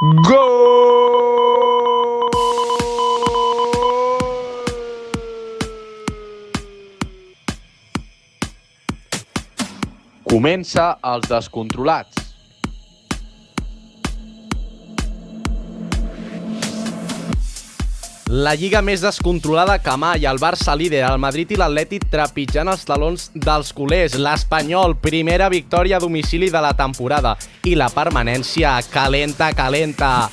Gol! Comença els descontrolats. La lliga més descontrolada que mai, el Barça líder, el Madrid i l'Atlètic trepitjant els talons dels culers, l'Espanyol, primera victòria a domicili de la temporada i la permanència calenta.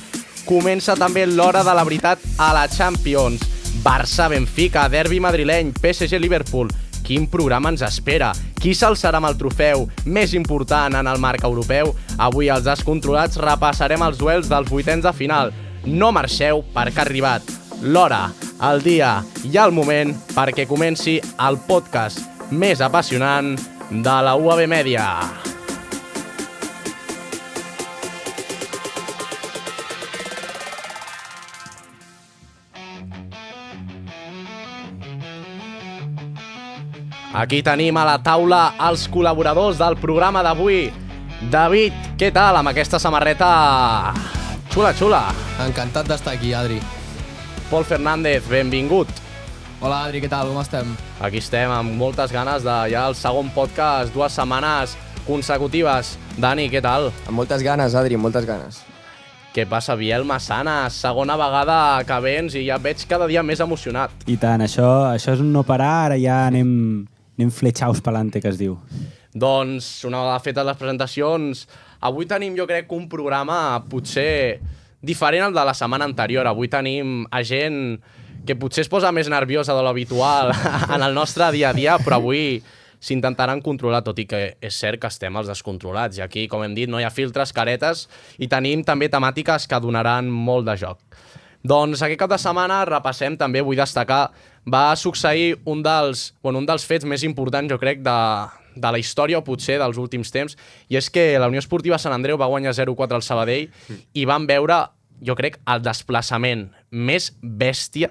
Comença també l'hora de la veritat a la Champions. Barça-Benfica, derbi madrileny, PSG-Liverpool. Quin programa ens espera? Qui s'alçarà amb el trofeu més important en el marc europeu? Avui als Descontrolats repassarem els duels dels vuitens de final. No marxeu perquè ha arribat l'hora, el dia i el moment perquè comenci el podcast més apassionant de la UAB Mèdia. Aquí tenim a la taula els col·laboradors del programa d'avui. David, què tal amb aquesta samarreta xula? Encantat d'estar aquí, Adri. Pol Fernández, benvingut. Hola, Adri, què tal? Com estem? Aquí estem amb moltes ganes de ja el segon podcast, 2 setmanes consecutives. Dani, què tal? Amb moltes ganes, Adri, amb moltes ganes. Què passa, Biel Massanes? Segona vegada que vens i ja et veig cada dia més emocionat. I tant, això és un no parar, ara ja anem fletxaus pelante, que es diu. Doncs, una vegada fetes les presentacions, avui tenim, jo crec, un programa potser diferent al de la setmana anterior. Avui tenim a gent que potser es posa més nerviosa de l'habitual en el nostre dia a dia, però avui s'intentaran controlar, tot i que és cert que estem als descontrolats. I aquí, com hem dit, no hi ha filtres, caretes, i tenim també temàtiques que donaran molt de joc. Doncs aquest cap de setmana repassem també, vull destacar, va succeir un dels fets més importants, jo crec, de la història o potser dels últims temps, i és que la Unió Esportiva Sant Andreu va guanyar 0-4 al Sabadell i van veure, jo crec, el desplaçament més bèstia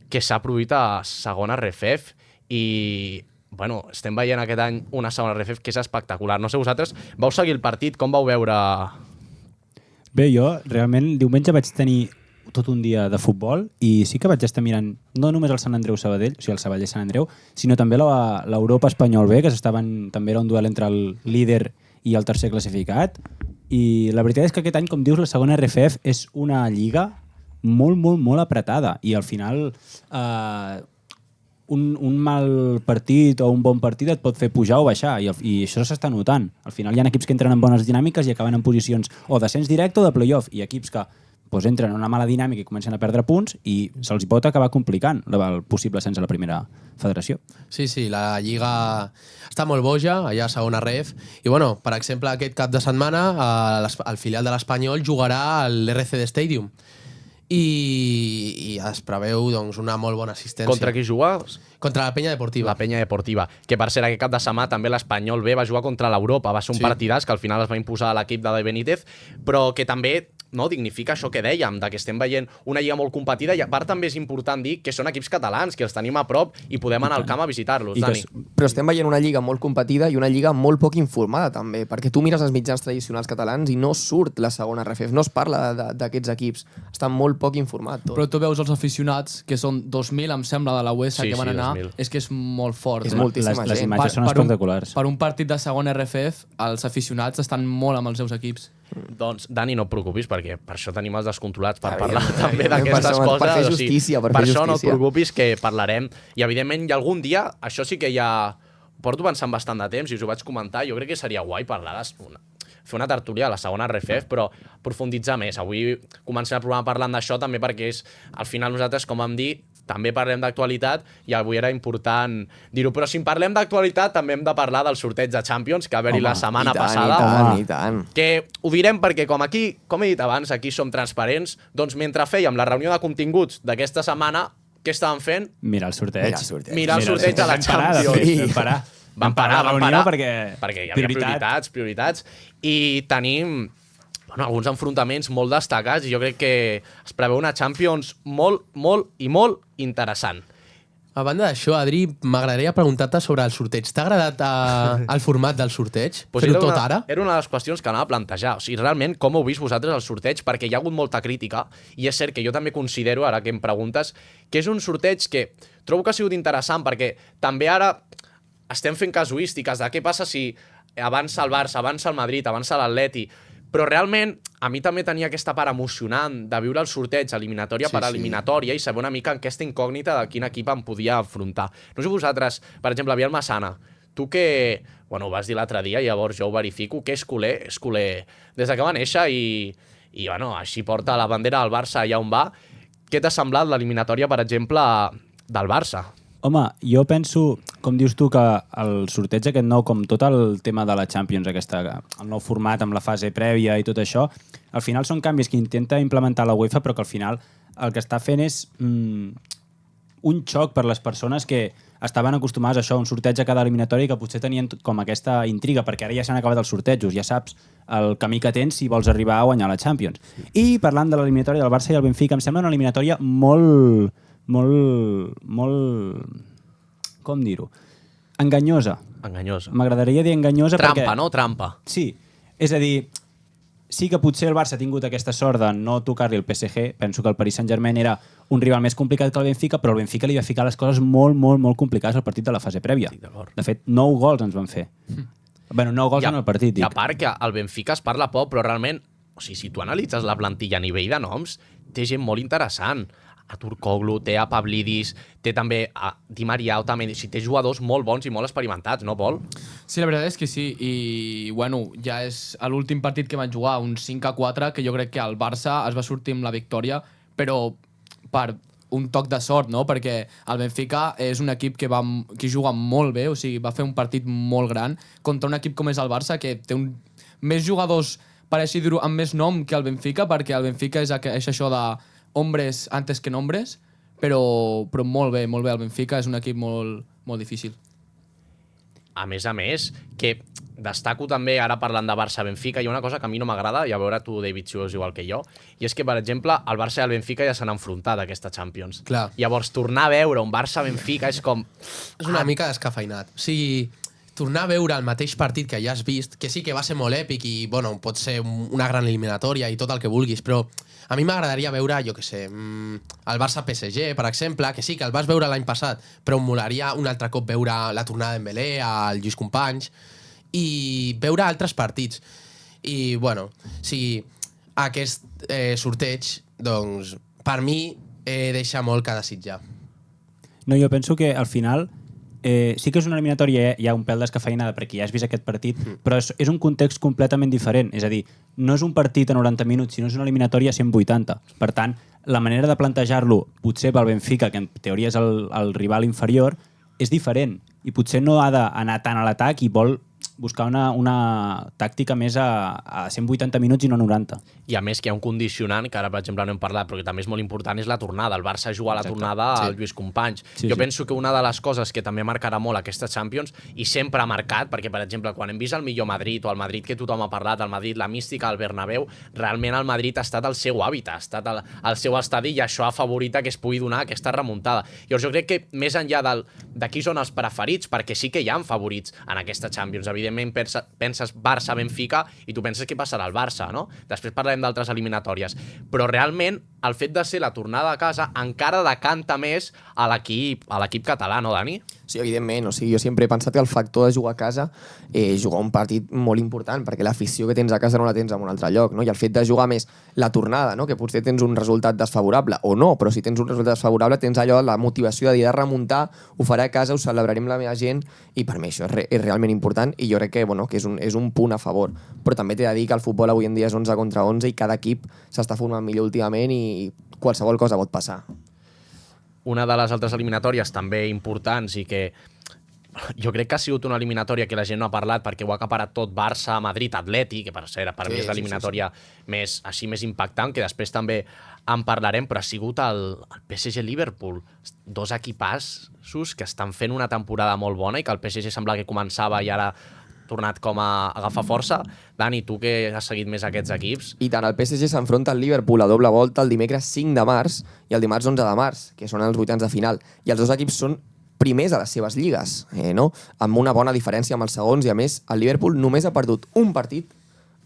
que s'ha produït a segona RFEF i bueno, estem veient aquest any una segona RFEF que és espectacular. No sé, vosaltres vau seguir el partit, com vau veure? Bé, jo realment diumenge vaig tenir tot un dia de futbol i sí que vaig estar mirant no només el Sant Andreu Sabadell, o sigui el Sabadell Sant Andreu, sinó també l'Europa Espanyol B, que també era un duel entre el líder i el tercer classificat. I la veritat és que aquest any, com dius, la segona RFF és una lliga molt apretada i al final un mal partit o un bon partit et pot fer pujar o baixar i això s'està notant. Al final hi ha equips que entren en bones dinàmiques i acaben en posicions o d'ascens directe o de playoff i equips que entren en una mala dinàmica i comencen a perdre punts i se'ls pot acabar complicant el possible ascens a la primera federació. Sí, la lliga està molt boja, allà a segona ref. I bueno, per exemple, aquest cap de setmana el filial de l'Espanyol jugarà a l'RCD Stadium. I es preveu doncs, una molt bona assistència. Contra qui juga? Contra la Penya Deportiva. La Penya Deportiva, que per cert aquest cap de setmana també l'Espanyol B va jugar contra l'Europa, va ser un partidàs que al final es va imposar a l'equip de Benítez, però que també dignifica això que dèiem, que estem veient una lliga molt competida i a part també és important dir que són equips catalans, que els tenim a prop i podem anar al camp a visitar-los, Dani. Però estem veient una lliga molt competida i una lliga molt poc informada també, perquè tu mires els mitjans tradicionals catalans i no surt la segona RFF, no es parla d'aquests equips, està molt poc informat tot. Però tu veus els aficionats, que són 2.000, em sembla, de la UEFA que van anar, 2.000. És que és molt fort. És moltíssima gent. Les imatges són espectaculars. Per un partit de segona RFF, els aficionats estan molt amb els seus equips. Doncs, Dani, no et preocupis, perquè per això tenim els descontrolats, per parlar també d'aquestes coses. Per fer justícia, per això no et preocupis, que parlarem. I, evidentment, i algun dia, això sí que ja porto pensant bastant de temps i us ho vaig comentar, jo crec que seria guai parlar fer una tertúlia a la segona RFF, però profunditzar més. Avui comencem el programa parlant d'això també perquè és, al final nosaltres, com vam dir, també parlem d'actualitat i avui era important dir-ho. Però si en parlem d'actualitat també hem de parlar del sorteig de Champions que va haver-hi la setmana passada. I tant. Que ho direm perquè com he dit abans, aquí som transparents, doncs mentre fèiem la reunió de continguts d'aquesta setmana, què estàvem fent? Mirar el sorteig. Mirar el sorteig de la Champions. Vam parar perquè hi havia prioritats i tenim alguns enfrontaments molt destacats i jo crec que es preveu una Champions molt interessant. A banda d'això, Adri, m'agradaria preguntar-te sobre el sorteig. T'ha agradat el format del sorteig? Pues Fer-ho tot ara? Era una de les qüestions que anava a plantejar. O sigui, realment, com heu vist vosaltres el sorteig? Perquè hi ha hagut molta crítica, i és cert que jo també considero, ara que em preguntes, que és un sorteig que trobo que ha sigut interessant, perquè també ara estem fent casuístiques de què passa si avança el Barça, avança el Madrid, avança l'Atleti, però realment a mi també tenia aquesta part emocionant de viure el sorteig eliminatòria per eliminatòria i saber una mica aquesta incògnita de quin equip em podia afrontar. No sé vosaltres, per exemple, Biel Massana, tu que, bueno, ho vas dir l'altre dia, llavors jo ho verifico, que és culer des de que va néixer i bueno, així porta la bandera del Barça allà on va. Què t'ha semblat l'eliminatòria, per exemple, del Barça? Home, jo penso, com dius tu, que el sorteig aquest nou, com tot el tema de la Champions, el nou format amb la fase prèvia i tot això, al final són canvis que intenta implementar la UEFA, però que al final el que està fent és un xoc per les persones que estaven acostumades a això, un sorteig a cada eliminatori, que potser tenien com aquesta intriga, perquè ara ja s'han acabat els sortejos, ja saps el camí que tens si vols arribar a guanyar la Champions. I parlant de l'eliminatòria del Barça i el Benfica, em sembla una eliminatòria molt, com dir-ho? Enganyosa. Enganyosa. M'agradaria dir enganyosa perquè... Trampa, no? Trampa. Sí. És a dir, sí que potser el Barça ha tingut aquesta sort de no tocar-li el PSG. Penso que el Paris Saint-Germain era un rival més complicat que el Benfica, però el Benfica li va ficar les coses molt complicades al partit de la fase prèvia. De fet, 9 gols ens van fer. Bueno, 9 gols en el partit, dic. I a part que al Benfica es parla poc, però realment, o sigui, si tu analitzes la plantilla a nivell de noms, té gent molt interessant. A Turkoglu, té a Pavlidis, té també a Di Maria, també, o sigui, té jugadors molt bons i molt experimentats, no, Pol? Sí, la veritat és que sí, i bueno, ja és l'últim partit que van jugar, un 5-4, que jo crec que el Barça es va sortir amb la victòria, però per un toc de sort, no? Perquè el Benfica és un equip que juga molt bé, o sigui, va fer un partit molt gran contra un equip com és el Barça, que té més jugadors, per així dir-ho, amb més nom que el Benfica, perquè el Benfica és això de hombres antes que nombres, però molt bé, el Benfica és un equip molt difícil. A més, que destaco també, ara parlant de Barça-Benfica, hi ha una cosa que a mi no m'agrada, i a veure tu, David, si ho és igual que jo, i és que, per exemple, el Barça i el Benfica ja s'han enfrontat a aquesta Champions. Clar. Llavors, tornar a veure un Barça-Benfica és com... És una mica descafeinat. O sigui, tornar a veure el mateix partit que ja has vist, que sí que va ser molt èpic i, bueno, pot ser una gran eliminatòria i tot el que vulguis, però a mi m'agradaria veure, jo què sé, el Barça-PSG, per exemple, que sí que el vas veure l'any passat, però em molaria un altre cop veure la tornada d'Embelé, al Lluís Companys, i veure altres partits. I, bueno, o sigui, aquest sorteig, doncs, per mi, deixa molt que desitjar. No, jo penso que al final sí que és una eliminatòria, hi ha un pèl descafeinada perquè ja has vist aquest partit, però és un context completament diferent. És a dir, no és un partit a 90 minuts, sinó és una eliminatòria a 180. Per tant, la manera de plantejar-lo, potser pel Benfica, que en teoria és el rival inferior, és diferent. I potser no ha d'anar tant a l'atac i vol buscar una tàctica més a 180 minuts i no 90. I a més que hi ha un condicionant, que ara per exemple no hem parlat, però que també és molt important, és la tornada. El Barça juga a la tornada al Lluís Companys. Jo penso que una de les coses que també marcarà molt aquesta Champions, i sempre ha marcat, perquè per exemple quan hem vist el millor Madrid, o el Madrid que tothom ha parlat, el Madrid, la mística al Bernabéu, realment el Madrid ha estat el seu hàbitat, ha estat el seu estadi, i això ha favorit que es pugui donar aquesta remuntada. Llavors jo crec que més enllà de qui són els preferits, perquè sí que hi ha favorits en aquesta Champions, evidentment penses Barça-Benfica i tu penses què passarà al Barça, no? Després parlarem d'altres eliminatòries. Però realment el fet de ser la tornada a casa encara decanta més a l'equip català, no, Dani? Sí, evidentment. O sigui, jo sempre he pensat que el factor de jugar a casa és jugar un partit molt important, perquè l'afició que tens a casa no la tens en un altre lloc, no? I el fet de jugar més la tornada, no? Que potser tens un resultat desfavorable, o no, però si tens un resultat desfavorable tens allò, la motivació de dir de remuntar, ho faré a casa, ho celebrarem amb la meva gent, i per mi això és realment important, i jo crec que, bueno, que és un punt a favor. Però també t'he de dir que el futbol avui en dia és 11 contra 11 i cada equip s'està formant millor últimament i qualsevol cosa pot passar. Una de les altres eliminatòries també importants i que jo crec que ha sigut una eliminatòria que la gent no ha parlat perquè ho ha acaparat tot Barça, Madrid, Atleti, que per mi és l'eliminatòria més impactant, que després també en parlarem, però ha sigut el PSG-Liverpool. Dos equipassos que estan fent una temporada molt bona i que el PSG sembla que començava i ara tornat com a agafar força. Dani, tu que has seguit més aquests equips... I tant, el PSG s'enfronta al Liverpool a doble volta el dimecres 5 de març i el dimarts 11 de març, que són els vuitens de final. I els dos equips són primers a les seves lligues, no? Amb una bona diferència amb els segons, i a més, el Liverpool només ha perdut un partit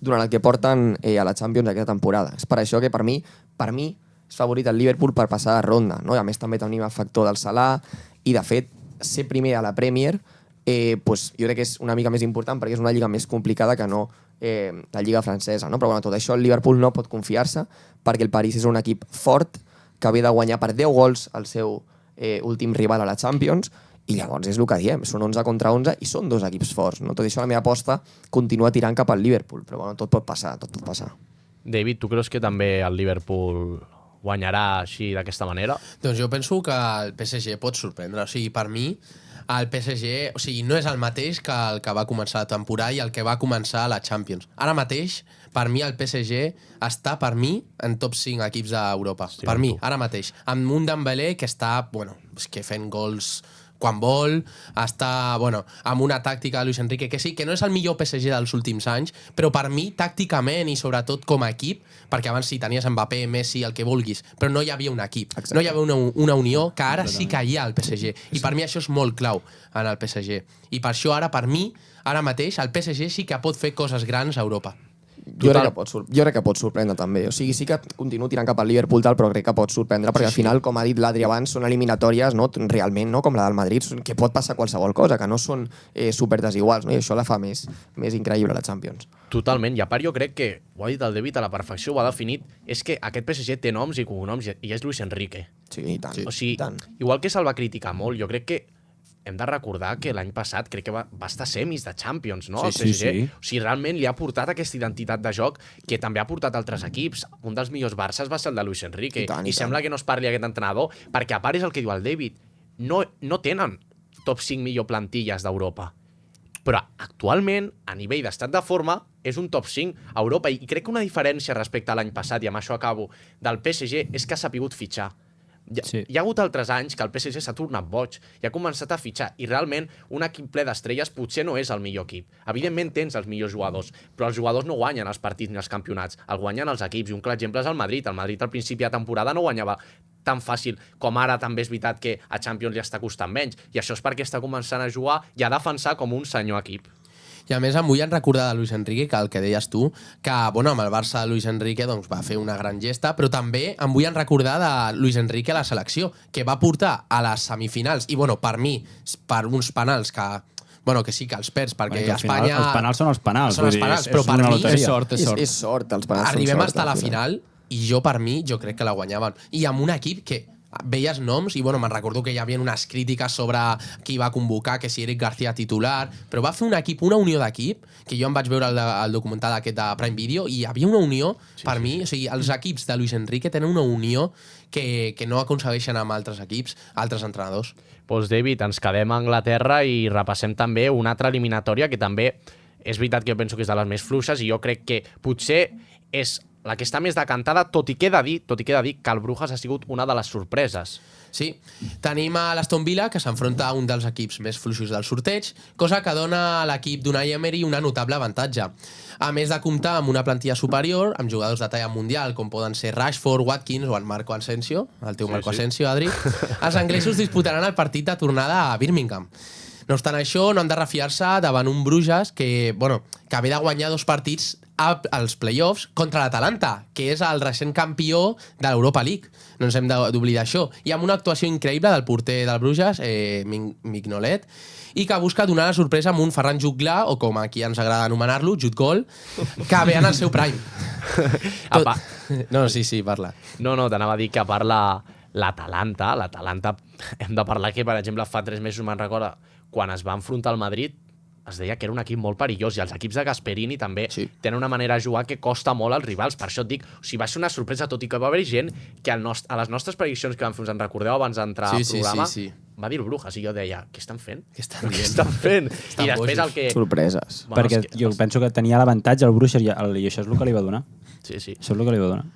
durant el que porten a la Champions aquesta temporada. És per això que per mi és favorit el Liverpool per passar de ronda, no? I a més també tenim el factor del Salah, i de fet, ser primer a la Premier pues, jo crec que és una mica més important perquè és una lliga més complicada que no la lliga francesa, no? Però bueno, tot això el Liverpool no pot confiar-se perquè el París és un equip fort que ve de guanyar per 10 gols el seu últim rival a la Champions, i llavors és el que diem, són 11 contra 11 i són dos equips forts, no? Tot això la meva aposta continua tirant cap al Liverpool, però bueno, tot pot passar. David, tu creus que també el Liverpool guanyarà així d'aquesta manera? Doncs jo penso que el PSG pot sorprendre. O sigui, per mi, el PSG no és el mateix que el que va començar la temporada i el que va començar la Champions. Ara mateix, per mi, el PSG està, per mi, en top 5 equips d'Europa. Sí, per mi, ara mateix. Amb un Dembélé que està, que fent gols quan vol, està, amb una tàctica de Luis Enrique, que sí, que no és el millor PSG dels últims anys, però per mi, tàcticament i sobretot com a equip, perquè abans sí, tenies Mbappé, Messi, el que vulguis, però no hi havia un equip. Exacte. No hi havia una unió que ara sí que hi ha al PSG. I per mi això és molt clau en el PSG. I per això ara, per mi, ara mateix, el PSG sí que pot fer coses grans a Europa. Jo crec que pot sorprendre també. O sigui, sí que continuo tirant cap al Liverpool tal, però crec que pot sorprendre perquè al final, com ha dit l'Adri abans, són eliminatòries, no? Realment, no? Com la del Madrid, que pot passar qualsevol cosa, que no són super desiguals, no? I això la fa més increïble la Champions. Totalment, i a part jo crec que, ho ha dit el David a la perfecció, ho ha definit, és que aquest PSG té noms i cognoms i és Luis Enrique. Sí, i tant. O sigui, igual que se'l va criticar molt, jo crec que hem de recordar que l'any passat crec que va estar semis de Champions, no? Sí. O sigui, realment li ha portat aquesta identitat de joc que també ha portat altres equips. Un dels millors Barças va ser el de Luis Enrique. I sembla que no es parli aquest entrenador, perquè a part és el que diu el David. No tenen top 5 millor plantilles d'Europa. Però actualment, a nivell d'estat de forma, és un top 5 a Europa. I crec que una diferència respecte a l'any passat, i amb això acabo, del PSG és que ha sabut fitxar. Hi ha hagut altres anys que el PSG s'ha tornat boig i ha començat a fitxar, i realment un equip ple d'estrelles potser no és el millor equip. Evidentment tens els millors jugadors, però els jugadors no guanyen els partits ni els campionats, el guanyen els equips, i un clar exemple és el Madrid. El Madrid al principi de temporada no guanyava tan fàcil com ara. També és veritat que a Champions li està costant menys, i això és perquè està començant a jugar i a defensar com un senyor equip. I a més em vull recordar de Luis Enrique, que el que deies tu, que amb el Barça de Luis Enrique doncs, va fer una gran gesta, però també em vull recordar de Luis Enrique a la selecció, que va portar a les semifinals, i per mi, per uns penals que sí que els perds, perquè que Espanya... Els penals són els penals. Són els penals, però per mi... És sort. És sort, els penals arribem són sort. A la final, i jo crec que la guanyaven. I amb un equip que veies noms, i me'n recordo que hi havia unes crítiques sobre qui va convocar, que si Eric García titular, però va fer un equip, una unió d'equip, que jo em vaig veure el documental aquest de Prime Video, i hi havia una unió, per mi, o sigui, els equips de Luis Enrique tenen una unió que no aconsegueixen amb altres equips, altres entrenadors. Doncs David, ens quedem a Anglaterra i repassem també una altra eliminatòria que també és veritat que jo penso que és de les més fluixes, i jo crec que potser és la que està més decantada, tot i que he de dir que el Brujas ha sigut una de les sorpreses. Sí, tenim a l'Aston Villa, que s'enfronta a un dels equips més fluixos del sorteig, cosa que dona a l'equip d'Unai Emery una notable avantatge. A més de comptar amb una plantilla superior, amb jugadors de talla mundial, com poden ser Rashford, Watkins o en Marco Asensio, el teu Marco Asensio, Adri, els anglesos disputaran el partit de tornada a Birmingham. No obstant això, no han de refiar-se davant un Bruges que ve de guanyar 2 partits als play-offs contra l'Atalanta, que és el recent campió de l'Europa League. No ens hem d'oblidar això. I amb una actuació increïble del porter del Bruges, Mignolet, i que busca donar la sorpresa amb un Ferran Jutgla, o com aquí ens agrada anomenar-lo, Jutgol, que ve en el seu prime. No, sí, parla. No, t'anava a dir que a part l'Atalanta, hem de parlar que, per exemple, fa 3 mesos, me'n recorda, quan es va enfrontar al Madrid, es deia que era un equip molt perillós, i els equips de Gasperini també tenen una manera de jugar que costa molt als rivals. Per això et dic, va ser una sorpresa, tot i que va haver gent que a les nostres prediccions que vam fer, us en recordeu abans d'entrar al programa, va dir el Brujas, i jo deia, què estan fent? Què estan fent? I després el que... Sorpreses. Perquè jo penso que tenia l'avantatge el Bruges, i això és el que li va donar. Sí. Això és el que li va donar.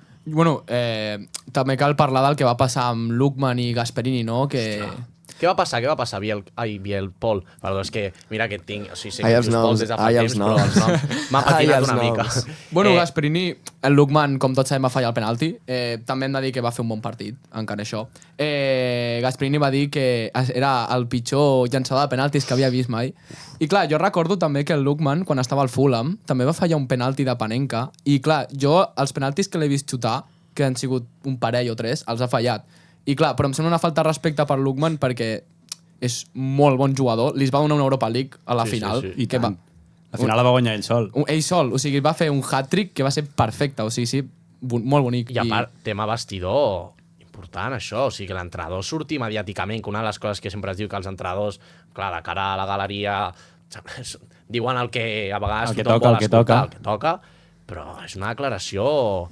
També cal parlar del que va passar amb Lookman i Gasperini, no? Que Què va passar, Biel Pol? Perdó, és que mira que et tinc... O sigui, sé Ai, que els dius Pol noms, des de fa ai, temps, els però els noms. noms m'ha Ai, patinat els una mica. noms. Bueno, Gasperini, el Lukman, com tots sabem, va fallar el penalti. També hem de dir que va fer un bon partit, encara això. Gasperini va dir que era el pitjor llançador de penaltis que havia vist mai. I clar, jo recordo també que el Lukman, quan estava al Fulham, també va fallar un penalti de Panenka. I clar, jo els penaltis que l'he vist xutar, que han sigut un parell o tres, els ha fallat. I clar, però em sembla una falta de respecte per Lukman perquè és molt bon jugador. Li es va donar una Europa League a la final. sí. I tant. Al final la va guanyar ell sol. Ell sol, o sigui, va fer un hat-trick que va ser perfecte, o sigui, sí, molt bonic. I a part, tema vestidor, important això, o sigui que l'entrenador surti mediàticament, que una de les coses que sempre es diu que els entrenadors, clar, de cara a la galeria, diuen el que a vegades El que tothom toca, vol el que escoltar, toca. el que toca, però és una declaració...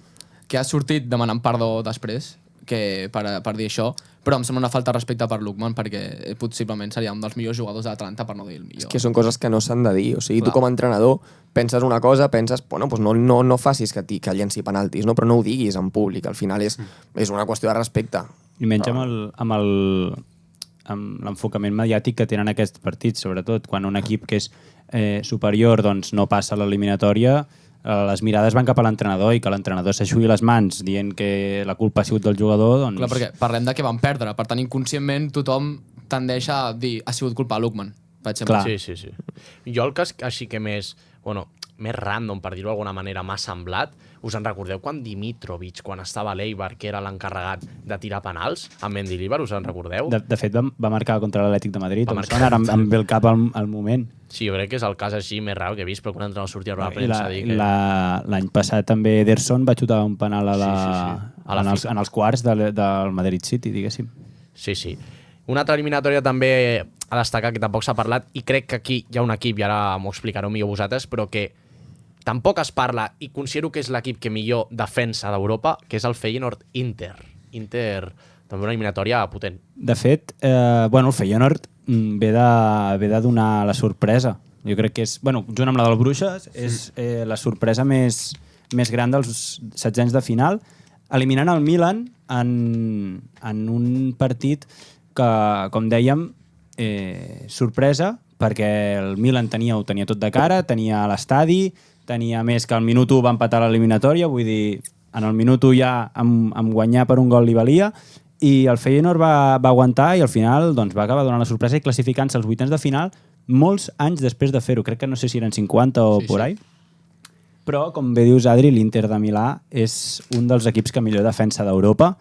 Que ha sortit demanant perdó després per dir això, però em sembla una falta de respecte per Lukman perquè possiblement seria un dels millors jugadors d'Atlanta, per no dir el millor. És que són coses que no s'han de dir. O sigui, Clar. tu com a entrenador penses una cosa, penses, bueno, doncs no facis que llenci penaltis, no? Però no ho diguis en públic. Al final és una qüestió de respecte. I menys amb l'enfocament mediàtic que tenen aquests partits, sobretot quan un equip que és superior doncs, no passa a l'eliminatòria, les mirades van cap a l'entrenador i que l'entrenador s'aixugui les mans dient que la culpa ha sigut del jugador, doncs... Clar, perquè parlem de que van perdre, per tant, inconscientment tothom tendeix a dir ha sigut culpa de Lukman, per exemple. Clar. Sí. Jo el cas així que més random, per dir-ho d'alguna manera, m'ha semblat, us en recordeu quan Dimitrovic, quan estava a l'Eibar, que era l'encarregat de tirar penals, amb Mendilibar, us en recordeu? De fet, va marcar contra l'Atlètic de Madrid, Va em marcar. sona, ara em ve el cap al moment. Sí, jo crec que és el cas així més raro que he vist, però quan entra a sortir a la I premsa a dir que... l'any passat també Ederson va xutar un penal en els quarts del Madrid City, diguéssim. Sí. Una altra eliminatòria també a destacar, que tampoc s'ha parlat, i crec que aquí hi ha un equip, i ara m'ho explicareu millor vosaltres, però que tampoc es parla, i considero que és l'equip que millor defensa d'Europa, que és el Feyenoord-Inter. Inter, també una eliminatòria potent. De fet, el Feyenoord ve de donar la sorpresa. Jo crec que és, junt amb la del Bruixes, és la sorpresa més gran dels setzents de final, eliminant el Milan en un partit que, com dèiem, sorpresa, perquè el Milan ho tenia tot de cara, tenia l'estadi, tenia més que al minut 1 va empatar l'eliminatòria, vull dir, en el minut 1 ja amb guanyar per un gol li valia, i el Feyenoord va aguantar i al final doncs, va acabar donant la sorpresa i classificant-se als vuitens de final molts anys després de fer-ho. Crec que no sé si eren 50 o por ahí. Però, com bé dius, Adri, l'Inter de Milà és un dels equips que millor defensa d'Europa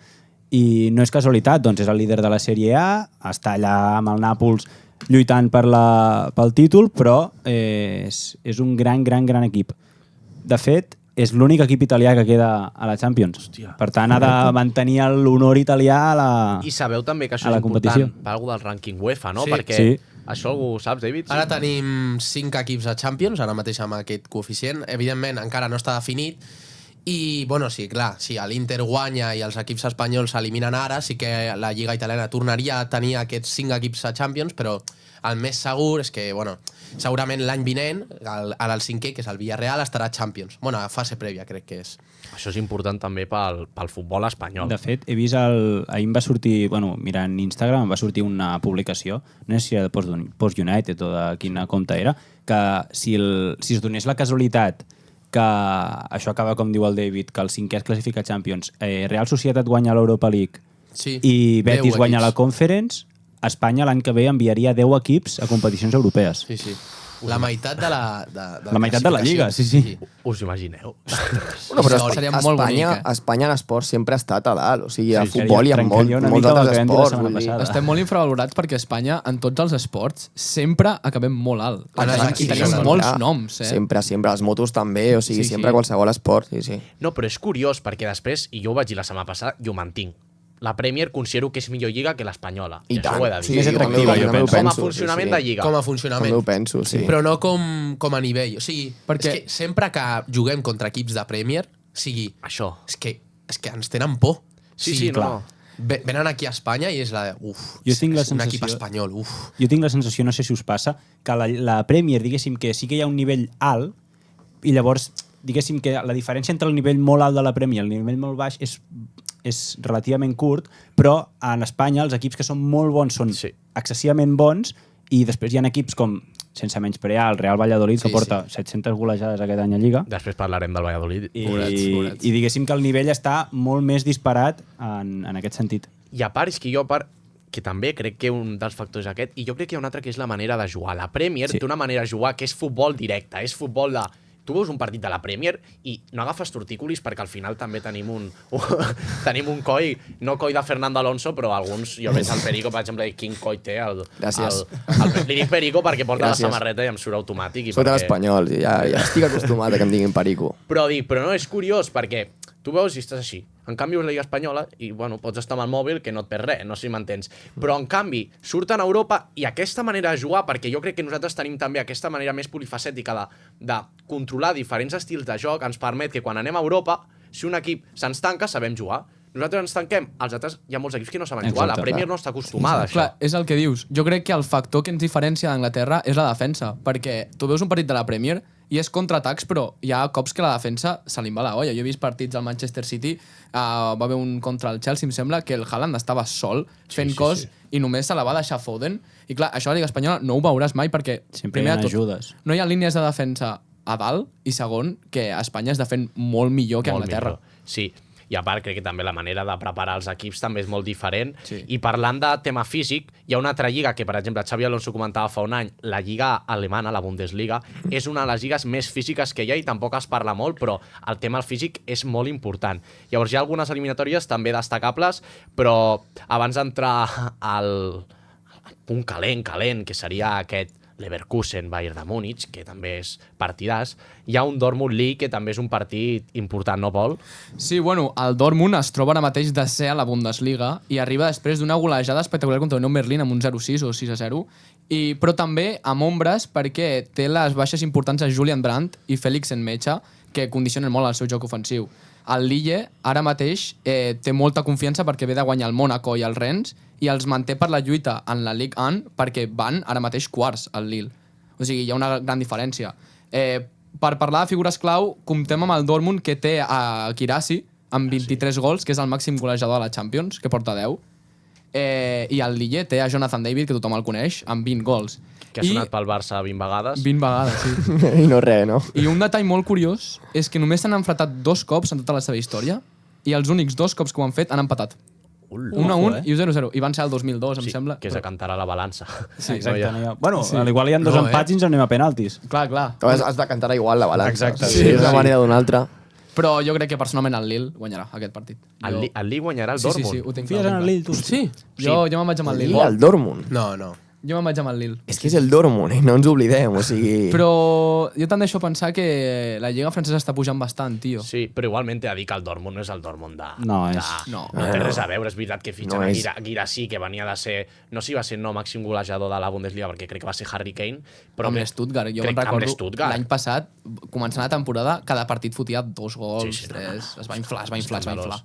i no és casualitat, doncs és el líder de la Sèrie A, està allà amb el Nàpols lluitant pel títol, però és un gran equip. De fet, és l'únic equip italià que queda a la Champions. Hòstia. Per tant, ha de mantenir l'honor italià a la I sabeu també que això a la és important competició. per algú del rànquing UEFA, no? Sí. Perquè Sí. això algú ho saps, David? Ara tenim 5 equips a Champions, ara mateix amb aquest coeficient. Evidentment, encara no està definit. I, bueno, sí, clar, si l'Inter guanya i els equips espanyols s'eliminen ara, sí que la Lliga Italiana tornaria a tenir aquests 5 equips a Champions, però el més segur és que, bueno, segurament l'any vinent, el cinquè, que és el Villarreal, estarà a Champions. Bueno, a fase prèvia, crec que és. Això és important també pel futbol espanyol. De fet, he vist ahir em va sortir, mirant Instagram, em va sortir una publicació, no sé si era de Post United o de quina compte era, que si es donés la casualitat que això acaba com diu el David, que el cinquè es classifica a Champions, Real Societat guanya l'Europa League Sí, i Betis 10 guanya la equips. Conference, Espanya l'any que ve enviaria 10 equips a competicions europees. Sí, sí. La meitat de la La meitat de la Lliga, sí. Us imagineu? Bueno, però Històric. Seria molt bonic, Espanya en esports sempre ha estat a dalt, o sigui, a Sí, futbol i en trencaria una molts mica el altres que vam dir la esports. setmana vull dir. passada. Estem molt infravalorats perquè a Espanya, en tots els esports, sempre acabem molt alt. I tenim molts noms, Sempre, els motos també, o sigui, Sí, sempre sí. qualsevol esport, sí. No, però és curiós, perquè després, i jo ho vaig dir la setmana passada, i ho mantinc, la Premier considero que és millor lliga que l'espanyola. I això tant. ho he de dir. Sí, Més jo també atractiva, ho- jo també ho penso. Com a penso, funcionament sí, de lliga. Com a També funcionament. ho penso, sí. Però no com a nivell. O sigui, Perquè- és que sempre que juguem contra equips de Premier, sigui, Això. és que ens tenen por. Sí, no. Venen aquí a Espanya i és la... Uf, Jo tinc la és un equip sensació- espanyol, uf. Jo tinc la sensació, no sé si us passa, que la Premier, diguéssim, que sí que hi ha un nivell alt i llavors, diguéssim que la diferència entre el nivell molt alt de la Premier i el nivell molt baix és és relativament curt, però en Espanya els equips que són molt bons són excessivament bons i després hi ha equips com, sense menysprear, el Real Valladolid, que porta 700 golejades aquest any a Lliga. Després parlarem del Valladolid. I diguéssim que el nivell està molt més disparat en aquest sentit. I a part, és que que també crec que un dels factors és aquest, i jo crec que hi ha un altre que és la manera de jugar. La Premier té una manera de jugar que és futbol directe, és futbol de... Tu veus un partit de la Premier i no agafes tortícolis perquè al final també tenim tenim un coi, no coi de Fernando Alonso, però alguns, jo veig el Perico, per exemple, quin coi té li dic Perico perquè porta la samarreta i em surt automàtic. Soc de l'Espanyol, ja estic acostumat a que em diguin Perico. Però no, és curiós perquè tu veus i estàs així. En canvi, veus la Lliga Espanyola i, bueno, pots estar amb el mòbil que no et perd res, no sé si m'entens. Però, en canvi, surten a Europa i aquesta manera de jugar, perquè jo crec que nosaltres tenim també aquesta manera més polifacètica de controlar diferents estils de joc, ens permet que quan anem a Europa, si un equip se'ns tanca, sabem jugar. Nosaltres ens tanquem, els altres hi ha molts equips que no saben jugar, la Premier no està acostumada a això. Clar, és el que dius. Jo crec que el factor que ens diferencia d'Anglaterra és la defensa, perquè tu veus un partit de la Premier i és contraatacs, però hi ha cops que la defensa se li va la olla. Jo he vist partits al Manchester City, va haver un contra el Chelsea, em sembla, que el Haaland estava sol fent cos i només se la va deixar Foden. I clar, això a la Lliga Espanyola no ho veuràs mai perquè sempre hi ha ajudes. No hi ha línies de defensa a dalt i segon, que a Espanya es defen molt millor que a Anglaterra. Sí, i a part crec que també la manera de preparar els equips també és molt diferent. I parlant de tema físic, hi ha una altra lliga que, per exemple, Xavi Alonso comentava fa un any, la lliga alemana, la Bundesliga, és una de les lligues més físiques que hi ha i tampoc es parla molt, però el tema físic és molt important. Llavors hi ha algunes eliminatòries també destacables, però abans d'entrar al punt calent, que seria aquest Leverkusen, Bayern de Múnich, que també és partidàs. Hi ha un Dortmund League, que també és un partit important, no, Pol? Sí, bueno, el Dortmund es troba ara mateix de ser a la Bundesliga i arriba després d'una golejada espectacular contra el Union Berlin amb un 0-6 o 6-0, però també amb ombres perquè té les baixes importants a Julian Brandt i Félix Nmecha, que condicionen molt el seu joc ofensiu. El Lille ara mateix té molta confiança perquè ve de guanyar el Mónaco i el Rennes i els manté per la lluita en la Ligue 1 perquè van ara mateix quarts al Lille. O sigui, hi ha una gran diferència. Per parlar de figures clau, comptem amb el Dortmund, que té a Guirassy amb 23 gols, que és el màxim golejador de la Champions, que porta 10. I el Lille té a Jonathan David, que tothom el coneix, amb 20 gols. Que ha sonat pel Barça 20 vegades. 20 vegades, sí. I no res, no? I un detall molt curiós és que només s'han enfrontat 2 cops en tota la seva història i els únics 2 cops que ho han fet han empatat. 1-1 i 0-0. I van ser el 2002, em sembla. Que és a cantar a la balança. Sí, exacte. Bueno, igual hi ha 2 empats i ens anem a penaltis. Clar. Has de cantar igual la balança. Exacte. Sí, d'una manera o d'una altra. Però jo crec que personalment el Lille guanyarà aquest partit. El Lille guanyarà el Dortmund? Sí, ho tinc Fies en el Lille, tu? Sí. Jo me'n vaig amb el Lille. Lille al Dortmund? No. Jo me'n vaig amb el Lille. És que és el Dortmund, no ens oblidem, o sigui... Però jo tendeixo a pensar que la Lliga francesa està pujant bastant, tio. Sí, però igualment t'he de dir que el Dortmund no és el Dortmund de... No té res a veure, és veritat que fitxen a Guirassy, que venia de ser... No sé si va ser màxim golejador de la Bundesliga, perquè crec que va ser Harry Kane, però... Amb l'Stuttgart, jo me'n recordo l'any passat, començant la temporada, cada partit fotia 2 gols, 3... Es va inflar.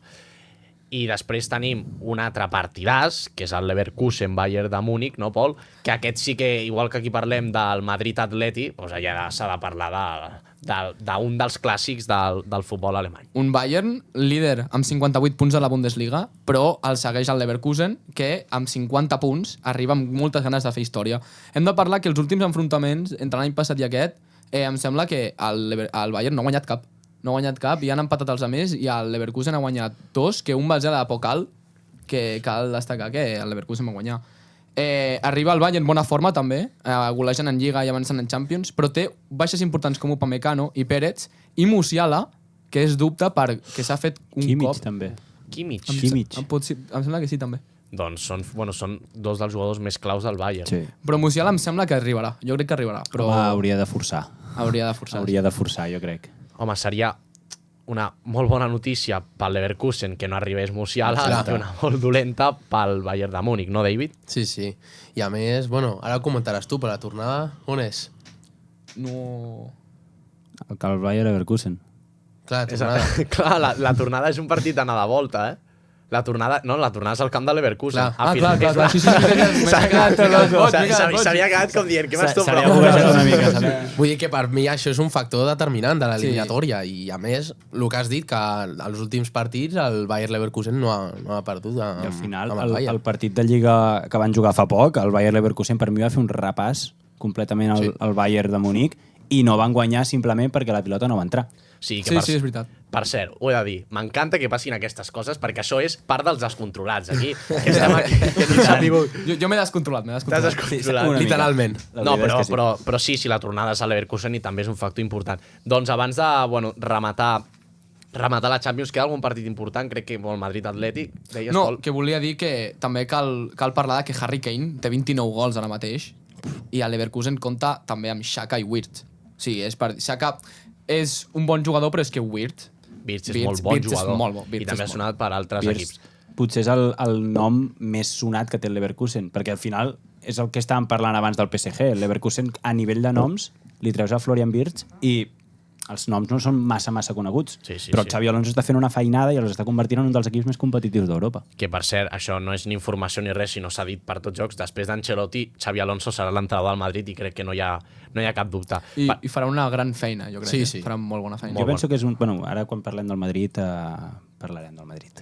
I després tenim un altre partidàs, que és el Leverkusen Bayern de Múnich, no, Pol? Que aquest sí que, igual que aquí parlem del Madrid-Atleti, doncs allà s'ha de parlar d'un dels clàssics del futbol alemany. Un Bayern líder amb 58 punts a la Bundesliga, però el segueix el Leverkusen, que amb 50 punts arriba amb moltes ganes de fer història. Hem de parlar que els últims enfrontaments entre l'any passat i aquest, em sembla que el Bayern no ha guanyat cap. No ha guanyat cap i han empatat els altres i el Leverkusen ha guanyat 2, que un va ser a la Pokal, que cal destacar que el Leverkusen va guanyar. Arriba el Bayern en bona forma també, golejant en Lliga i avançant en Champions, però té baixes importants com Upamecano i Pérez i Musiala, que és dubte perquè s'ha fet un Kimmich, cop... també. Kimmich. Em sembla que sí, també. Doncs són 2 dels jugadors més claus del Bayern. Sí. Però Musiala em sembla que arribarà. Jo crec que arribarà. Però... Hauria de forçar. Hauria de forçar, jo crec. Home, seria una molt bona notícia pel Leverkusen que no arribés Musiala, i una molt dolenta pel Bayern de Múnich, no, David? Sí. I a més, bueno, ara ho comentaràs tu, però la tornada, on és? No... El Bayern Leverkusen. Clar, la tornada. Clar, la tornada és un partit d'anar de volta, eh? La tornada és al camp de l'Leverkusen. Clar. Sí. M'he quedat tot loco. S'havia quedat com dient, què m'has Se li ha buguejat una mica. Vull dir que per mi això és un factor determinant de l'eliminatòria i a més, el que has dit, que als últims partits el Bayer Leverkusen no ha perdut I al final, amb el Bayern. el partit de Lliga que van jugar fa poc, el Bayer Leverkusen per mi va fer un repàs completament al Bayern de Munic i no van guanyar simplement perquè la pilota no va entrar. Sí, és veritat. Per cert, ho he de dir, m'encanta que passin aquestes coses perquè això és part dels descontrolats. Aquí, que estem aquí, que ni s'ha tingut. Jo m'he descontrolat. T'has descontrolat. Una mica. Literalment. No, però sí, la tornada és a l'Leverkusen i també és un factor important. Doncs abans de rematar la Champions, queda algun partit important? Crec que el Madrid-Atlètic. No, que volia dir que també cal parlar de que Harry Kane té 29 gols ara mateix i el Leverkusen compta també amb Xhaka i Wirtz. Sí, Xhaka és un bon jugador, però és que Wirtz és molt bon jugador. És molt bo. I també ha sonat per altres equips. Potser és el nom més sonat que té el Leverkusen, perquè al final és el que estàvem parlant abans del PSG. El Leverkusen, a nivell de noms, li treus a Florian Wirtz i els noms no són massa coneguts. Però Xabi Alonso està fent una feinada i els està convertint en un dels equips més competitius d'Europa. Que, per cert, això no és ni informació ni res, sinó s'ha dit per tots jocs. Després d'Ancelotti, Xabi Alonso serà l'entrenador del Madrid i crec que no hi ha cap dubte. I farà una gran feina, jo crec. Sí. Farà molt bona feina. Jo penso que és un... Bueno, ara quan parlem del Madrid, parlarem del Madrid.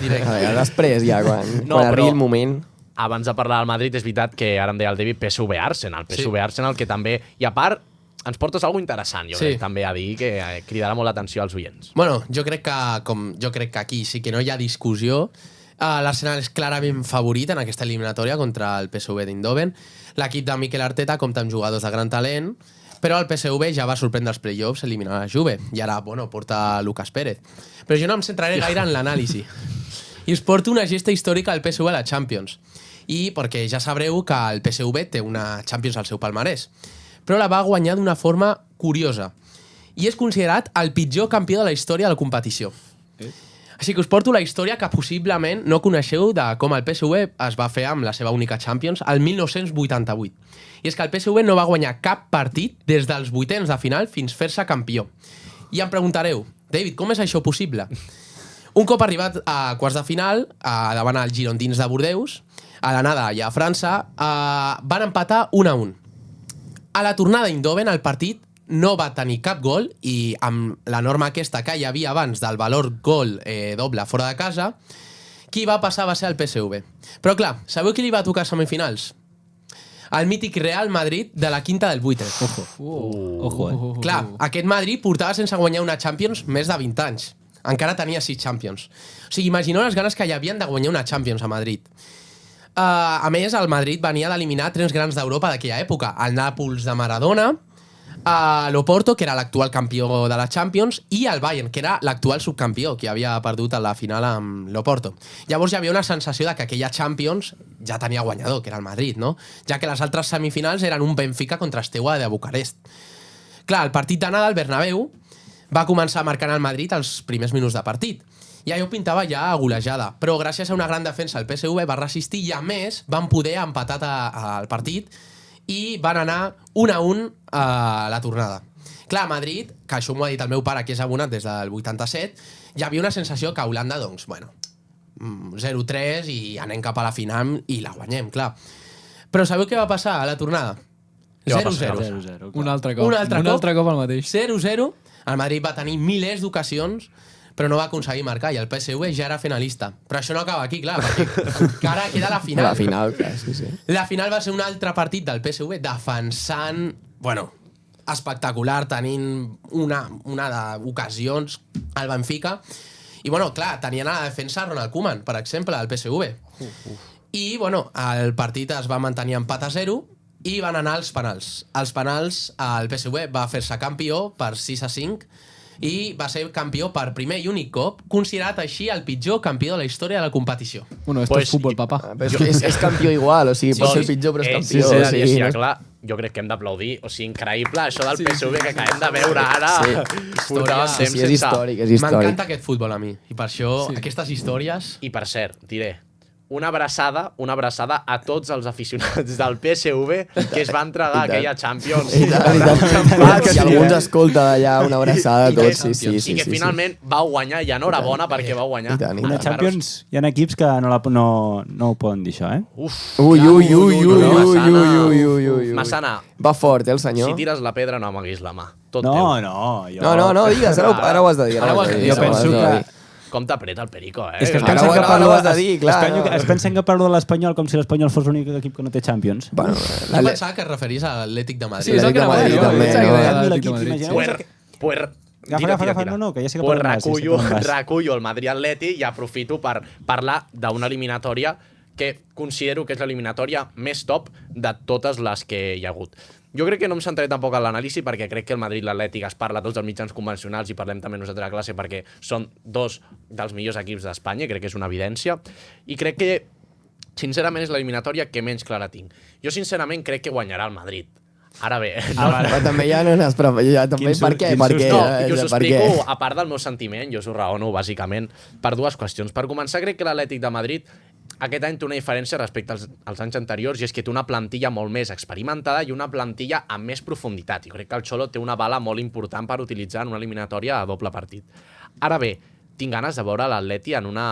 Directe. Després, ja, quan arribi el moment... Abans de parlar del Madrid, és veritat que ara em deia el David PSV-Arsenal. PSV-Arsenal, que també... I a part, ens portes alguna interessant, jo crec, també a dir, que cridarà molt l'atenció als oients. Bueno, jo crec que aquí sí que no hi ha discussió. L'Arsenal és clarament favorit en aquesta eliminatòria contra el PSV d'Eindhoven. L'equip de Mikel Arteta compta amb jugadors de gran talent, però el PSV ja va sorprendre els play-offs eliminant la Juve. I ara, porta Lucas Pérez. Però jo no em centraré gaire en l'anàlisi. I us porto una gesta històrica al PSV a la Champions. I perquè ja sabreu que el PSV té una Champions al seu palmarès, però la va guanyar d'una forma curiosa. I és considerat el pitjor campió de la història de la competició. Així que us porto la història que possiblement no coneixeu de com el PSV es va fer amb la seva única Champions el 1988. I és que el PSV no va guanyar cap partit des dels vuitens de final fins fer-se campió. I em preguntareu, David, com és això possible? Un cop arribat a quarts de final, davant els girondins de Bordeus, a l'anada i a França, van empatar 1-1. A la tornada a Eindhoven, el partit no va tenir cap gol i amb la norma aquesta que hi havia abans del valor gol doble fora de casa, qui va passar va ser el PSV. Però clar, sabeu qui li va tocar a semifinals? El mític Real Madrid de la quinta del buitre. Ojo. Clar, aquest Madrid portava sense guanyar una Champions més de 20 anys. Encara tenia 6 Champions. O sigui, imagineu les ganes que hi havien de guanyar una Champions a Madrid. A més, el Madrid venia d'eliminar 3 grans d'Europa d'aquella època. El Nàpols de Maradona, l'Oporto, que era l'actual campió de la Champions, i el Bayern, que era l'actual subcampió, que havia perdut a la final amb l'Oporto. Llavors hi havia una sensació de que aquella Champions ja tenia guanyador, que era el Madrid, no? Ja que les altres semifinals eren un Benfica contra Steaua de Bucarest. Clar, el partit d'anada al Bernabéu va començar marcant el Madrid els primers minuts de partit. I allò pintava ja a golejada, però gràcies a una gran defensa el PSV va resistir i a més van poder empatar el partit i van anar 1-1 a la tornada. Clar, a Madrid, que això m'ho ha dit el meu pare, que és abonat des del 87, hi havia una sensació que a Holanda, doncs, 0-3 i anem cap a la final i la guanyem, clar. Però sabeu què va passar a la tornada? 0-0. Un altre cop el mateix. 0-0. El Madrid va tenir milers d'ocasions, però no va aconseguir marcar, i el PSV ja era finalista. Però això no acaba aquí, clar, perquè encara queda la final. La final, clar, sí. La final va ser un altre partit del PSV defensant, espectacular, tenint una d'ocasions al Benfica. I, clar, tenien a la defensa Ronald Koeman, per exemple, al PSV. I, el partit es va mantenir empat a 0 i van anar als penals. Als penals, el PSV va fer-se campió per 6-5 i va ser campió per primer i únic cop, considerat així el pitjor campió de la història de la competició. Bueno, esto es fútbol, papá. És campió igual, o sigui, pot ser el pitjor, però és campió. Sí, clar, jo crec que hem d'aplaudir. O sigui, increïble, això del PSV que acabem de veure ara. Sí, és històric, és històric. M'encanta aquest futbol a mi, i per això aquestes històries... I per cert, diré, una abraçada a tots els aficionats del PSV que es van entregar aquella Champions. I si algú ens escolta d'allà, una abraçada a tots. I que finalment va guanyar, i enhorabona perquè va guanyar. Una Champions, hi ha equips que no ho poden dir, això, eh? Ui. Massana, Va fort, el senyor. si tires la pedra no amaguis la mà. Tot No, teu. no. Digues, ara ho has de dir. Jo penso que... Com t'apreta el perico, eh? És que es Ara pensen que ho parlo has de dir, clar. Es pensen que parlo de l'Espanyol com si l'Espanyol fos l'únic equip que no té Champions. Bueno, Jo pensava que es referís a l'Atlètic de Madrid. Sí, és el que anava a dir jo. També, Pensava que no? deia L'Atlètic l'Atlètic de Madrid. Madrid. Pues Agafa, no, que ja sé que pues parlaràs, ja sé que parlaràs. recullo el Madrid Atleti i aprofito per parlar d'una eliminatòria que considero que és l'eliminatòria més top de totes les que hi ha hagut. Jo crec que no em centraré tampoc en l'anàlisi perquè crec que el Madrid i l'Atlètic es parla a tots els mitjans convencionals i parlem també nosaltres a classe perquè són dos dels millors equips d'Espanya, crec que és una evidència. I crec que, sincerament, és l'eliminatòria que menys clara tinc. Jo, sincerament, crec que guanyarà el Madrid. Ara bé, Però també ja no n'has... També per què? no, jo us explico, a part del meu sentiment, jo us ho raono, bàsicament, per dues qüestions. Per començar, crec que l'Atlètic de Madrid aquest any té una diferència respecte als anys anteriors i és que té una plantilla molt més experimentada i una plantilla amb més profunditat. I crec que el Xolo té una bala molt important per utilitzar en una eliminatòria a doble partit. Ara bé, tinc ganes de veure l'Atleti en una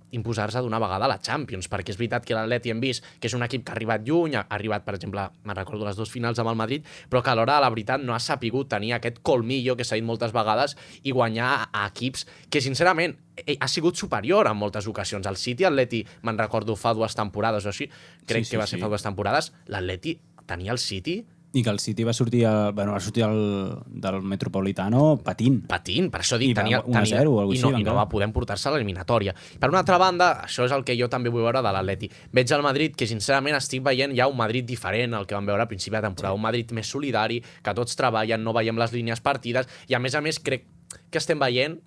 imposar-se d'una vegada a la Champions, perquè és veritat que l'Atleti hem vist que és un equip que ha arribat lluny, ha arribat, per exemple, me'n recordo les dues finals amb el Madrid, però que a l'hora de la veritat no ha sapigut tenir aquest colmillo que s'ha dit moltes vegades i guanyar a equips que, sincerament, ha sigut superior en moltes ocasions. El City, Atleti, me'n recordo fa 2 temporades o així, crec que va ser fa 2 temporades, l'Atleti tenia el City... I que el City va sortir del Metropolitano patint. Per això dic, I tenia 1-0 o alguna cosa així, i no va poder emportar-se a l'eliminatòria. Per una altra banda, això és el que jo també vull veure de l'Atleti. Veig el Madrid, que sincerament estic veient ja un Madrid diferent al que vam veure a principi de temporada, un Madrid més solidari, que tots treballen, no veiem les línies partides, i a més, crec que estem veient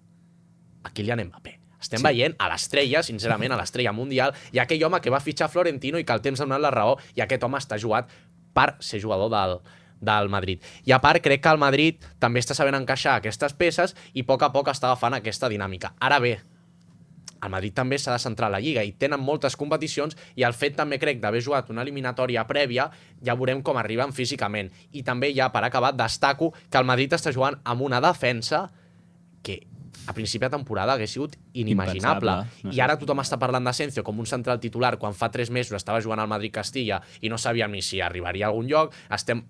a Kylian Mbappé. Estem veient a l'estrella, sincerament, a l'estrella mundial, i aquell home que va fitxar Florentino i que el temps ha donat la raó, i aquest home està jugat per ser jugador del Madrid. I a part, crec que el Madrid també està sabent encaixar aquestes peces i a poc està agafant aquesta dinàmica. Ara bé, el Madrid també s'ha de centrar a la Lliga i tenen moltes competicions i el fet també crec d'haver jugat una eliminatòria prèvia ja veurem com arriben físicament. I també ja per acabar destaco que el Madrid està jugant amb una defensa que a principi de temporada hagués sigut inimaginable. I ara tothom està parlant d'Asensio com un central titular quan fa 3 mesos estava jugant al Madrid-Castilla i no sabíem ni si arribaria a algun lloc.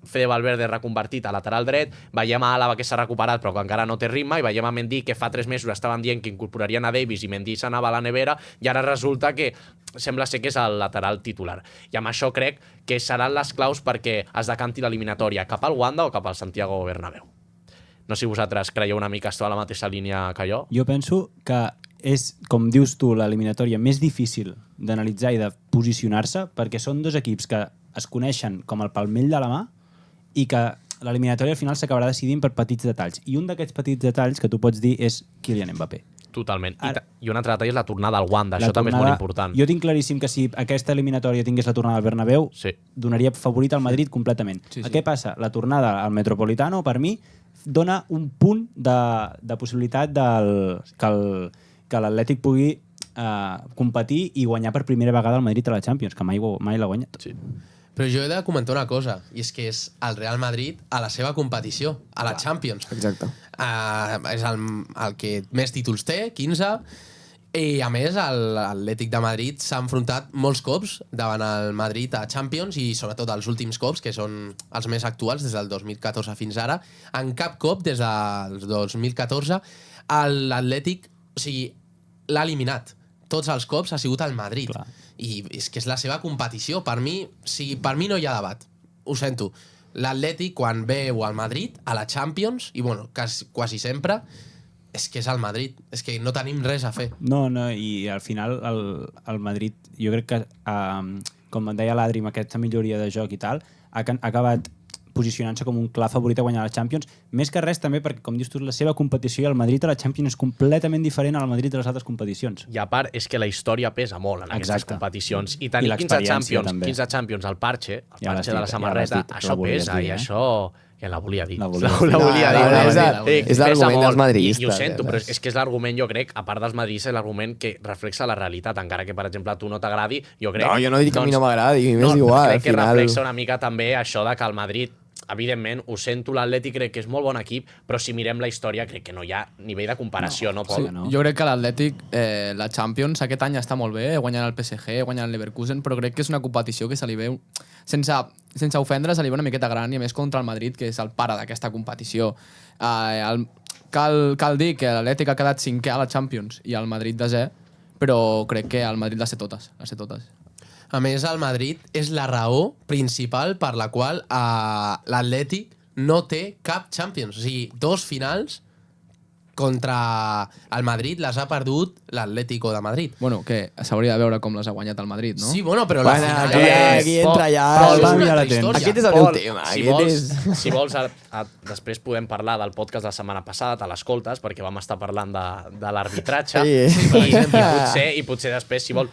Fede Valverde reconvertit a lateral dret, veiem a Álava que s'ha recuperat però que encara no té ritme i veiem a Mendy que fa 3 mesos estaven dient que incorporarien a Davis i Mendy s'anava a la nevera i ara resulta que sembla ser que és el lateral titular. I amb això crec que seran les claus perquè es decanti l'eliminatòria cap al Wanda o cap al Santiago Bernabéu. No sé si vosaltres creieu una mica estar a la mateixa línia que jo. Jo penso que és, com dius tu, l'eliminatòria més difícil d'analitzar i de posicionar-se perquè són dos equips que es coneixen com el palmell de la mà i que l'eliminatòria al final s'acabarà decidint per petits detalls. I un d'aquests petits detalls que tu pots dir és Kylian Mbappé. Totalment. I un altre detall és la tornada al Wanda. Això també és molt important. Jo tinc claríssim que si aquesta eliminatòria tingués la tornada al Bernabéu, donaria favorit al Madrid completament. Què passa? La tornada al Metropolitano, per mi, dona un punt de possibilitat que l'Atlètic pugui competir i guanyar per primera vegada el Madrid a la Champions, que mai l'ha guanyat. Sí. Però jo he de comentar una cosa, i és que és el Real Madrid a la seva competició, a la Champions. Exacte. És el que més títols té, 15, i a més l'Atlètic de Madrid s'ha enfrontat molts cops davant el Madrid a Champions i sobretot els últims cops, que són els més actuals des del 2014 fins ara. En cap cop des del 2014 l'Atlètic, o sigui, l'ha eliminat. Tots els cops ha sigut el Madrid. Clar. I és que és la seva competició. Per mi no hi ha debat. Ho sento. L'Atlètic, quan veu al Madrid, a la Champions, i bueno, quasi sempre, és que és el Madrid. És que no tenim res a fer. No, i al final el Madrid, jo crec que, com deia l'Adri, amb aquesta milloria de joc i tal, ha acabat posicionant-se com un clar favorit a guanyar la Champions, més que res també perquè, com dius tu, la seva competició i el Madrid a la Champions és completament diferent al Madrid de les altres competicions. I a part és que la història pesa molt en aquestes competicions. I tenir 15 Champions al parche de la samarreta, això pesa i Ja la volia dir. La volia dir. És l'argument dels madridistes. I ho sento, però és que és l'argument, jo crec, a part dels madridistes, és l'argument que reflexa la realitat, encara que, per exemple, a tu no t'agradi, jo crec... No, jo no dic que a mi no m'agradi, m'és igual. Crec que reflexa una mica també això de que el Madrid, evidentment, ho sento, l'Atlètic crec que és molt bon equip, però si mirem la història crec que no hi ha nivell de comparació, no, Pol? no. Jo crec que l'Atlètic, la Champions, aquest any està molt bé, guanyant el PSG, guanyant el Leverkusen, però crec que és una competició que se li veu, sense ofendre, se li veu una miqueta gran, i a més contra el Madrid, que és el pare d'aquesta competició. Cal dir que l'Atlètic ha quedat 5è a la Champions i el Madrid 10è, però crec que el Madrid les té totes. A més, el Madrid és la raó principal per la qual l'Atlètic no té cap Champions. O sigui, 2 finals contra el Madrid les ha perdut l'Atlético de Madrid. Bueno, que s'hauria de veure com les ha guanyat el Madrid, no? Sí, bueno, però la final... Aquí entra ja... Aquest és el meu tema. Si vols, després podem parlar del podcast de la setmana passada, te l'escoltes, perquè vam estar parlant de l'arbitratge. I potser després, si vols,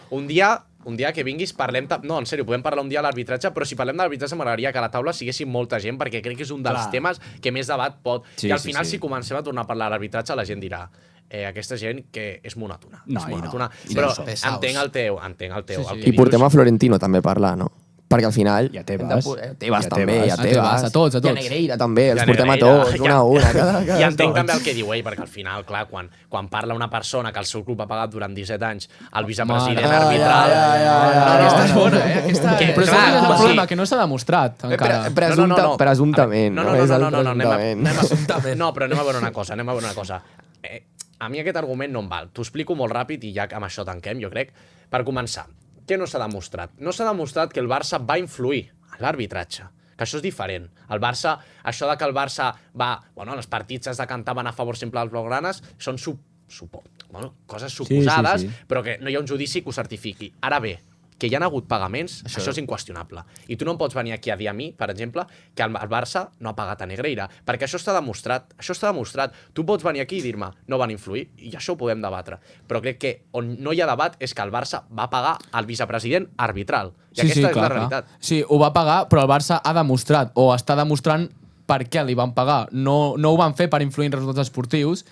un dia que vinguis parlem... No, en sèrio, podem parlar un dia de l'arbitratge, però si parlem de l'arbitratge m'agradaria que a la taula siguessin molta gent, perquè crec que és un dels temes que més debat pot... I al final, si comencem a tornar a parlar de l'arbitratge, la gent dirà aquesta gent que és monòtona. No, és monòtona. I Però no. entenc el teu. I portem a Florentino també a parlar, no? Perquè al final... I a Tebas. Tebas també, i a Tebas. A tots. I a Negreira també, els portem a tots, una a una. I entenc també el que diu ell, perquè al final, clar, quan parla una persona que el seu club ha pagat durant 17 anys el vicepresident arbitral... Aquesta és bona, Aquesta... Però és un problema que no s'ha demostrat encara. Presumptament. No, però anem a veure una cosa. A mi aquest argument no em val. T'ho explico molt ràpid i ja amb això tanquem, jo crec. Per començar, què no s'ha demostrat? No s'ha demostrat que el Barça va influir en l'arbitratge, que això és diferent. El Barça, això de que el Barça va... Bueno, els partits es decantaven a favor sempre dels blaugranes, són coses suposades, però que no hi ha un judici que ho certifiqui. Ara bé, que hi ha hagut pagaments, això és inqüestionable. I tu no em pots venir aquí a dir a mi, per exemple, que el Barça no ha pagat a Negreira, perquè això està demostrat. Tu pots venir aquí i dir-me, no van influir, i això ho podem debatre. Però crec que on no hi ha debat és que el Barça va pagar al vicepresident arbitral. I aquesta és la realitat. Sí, ho va pagar, però el Barça ha demostrat, o està demostrant per què li van pagar. No ho van fer per influir en resultats esportius.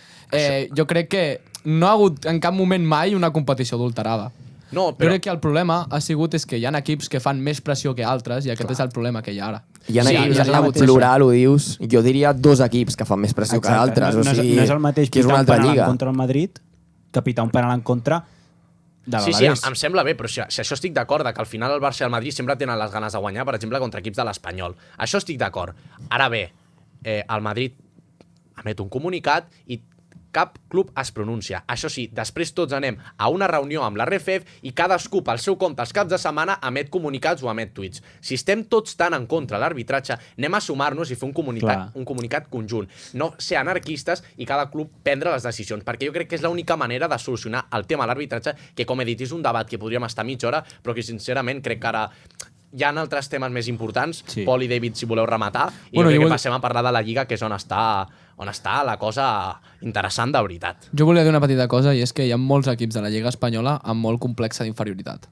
Jo crec que no ha hagut en cap moment mai una competició adulterada. No, però... Jo crec que el problema ha sigut que hi ha equips que fan més pressió que altres i aquest és el problema que hi ha ara. Hi ha plural, ho dius. Jo diria 2 equips que fan més pressió que altres. No és el mateix que és una altra lliga. Contra el Madrid que pitar un penal en contra de l'Alavés. Sí, em sembla bé, però si això estic d'acord, que al final el Barça i el Madrid sempre tenen les ganes de guanyar, per exemple, contra equips de l'Espanyol. Això estic d'acord. Ara bé, el Madrid emet un comunicat i cap club es pronuncia. Això sí, després tots anem a una reunió amb la RFF i cadascú pel seu compte els caps de setmana emet comunicats o emet tuits. Si estem tots tan en contra de l'arbitratge, anem a sumar-nos i fer un comunicat conjunt. No ser anarquistes i cada club prendre les decisions, perquè jo crec que és l'única manera de solucionar el tema de l'arbitratge, que com he dit és un debat que podríem estar mitja hora, però que sincerament crec que ara hi ha altres temes més importants. Sí. Pol i David, si voleu rematar, i jo crec que passem a parlar de la Lliga, que és on està la cosa interessant de veritat. Jo volia dir una petita cosa, i és que hi ha molts equips de la Lliga Espanyola amb molt complexa d'inferioritat.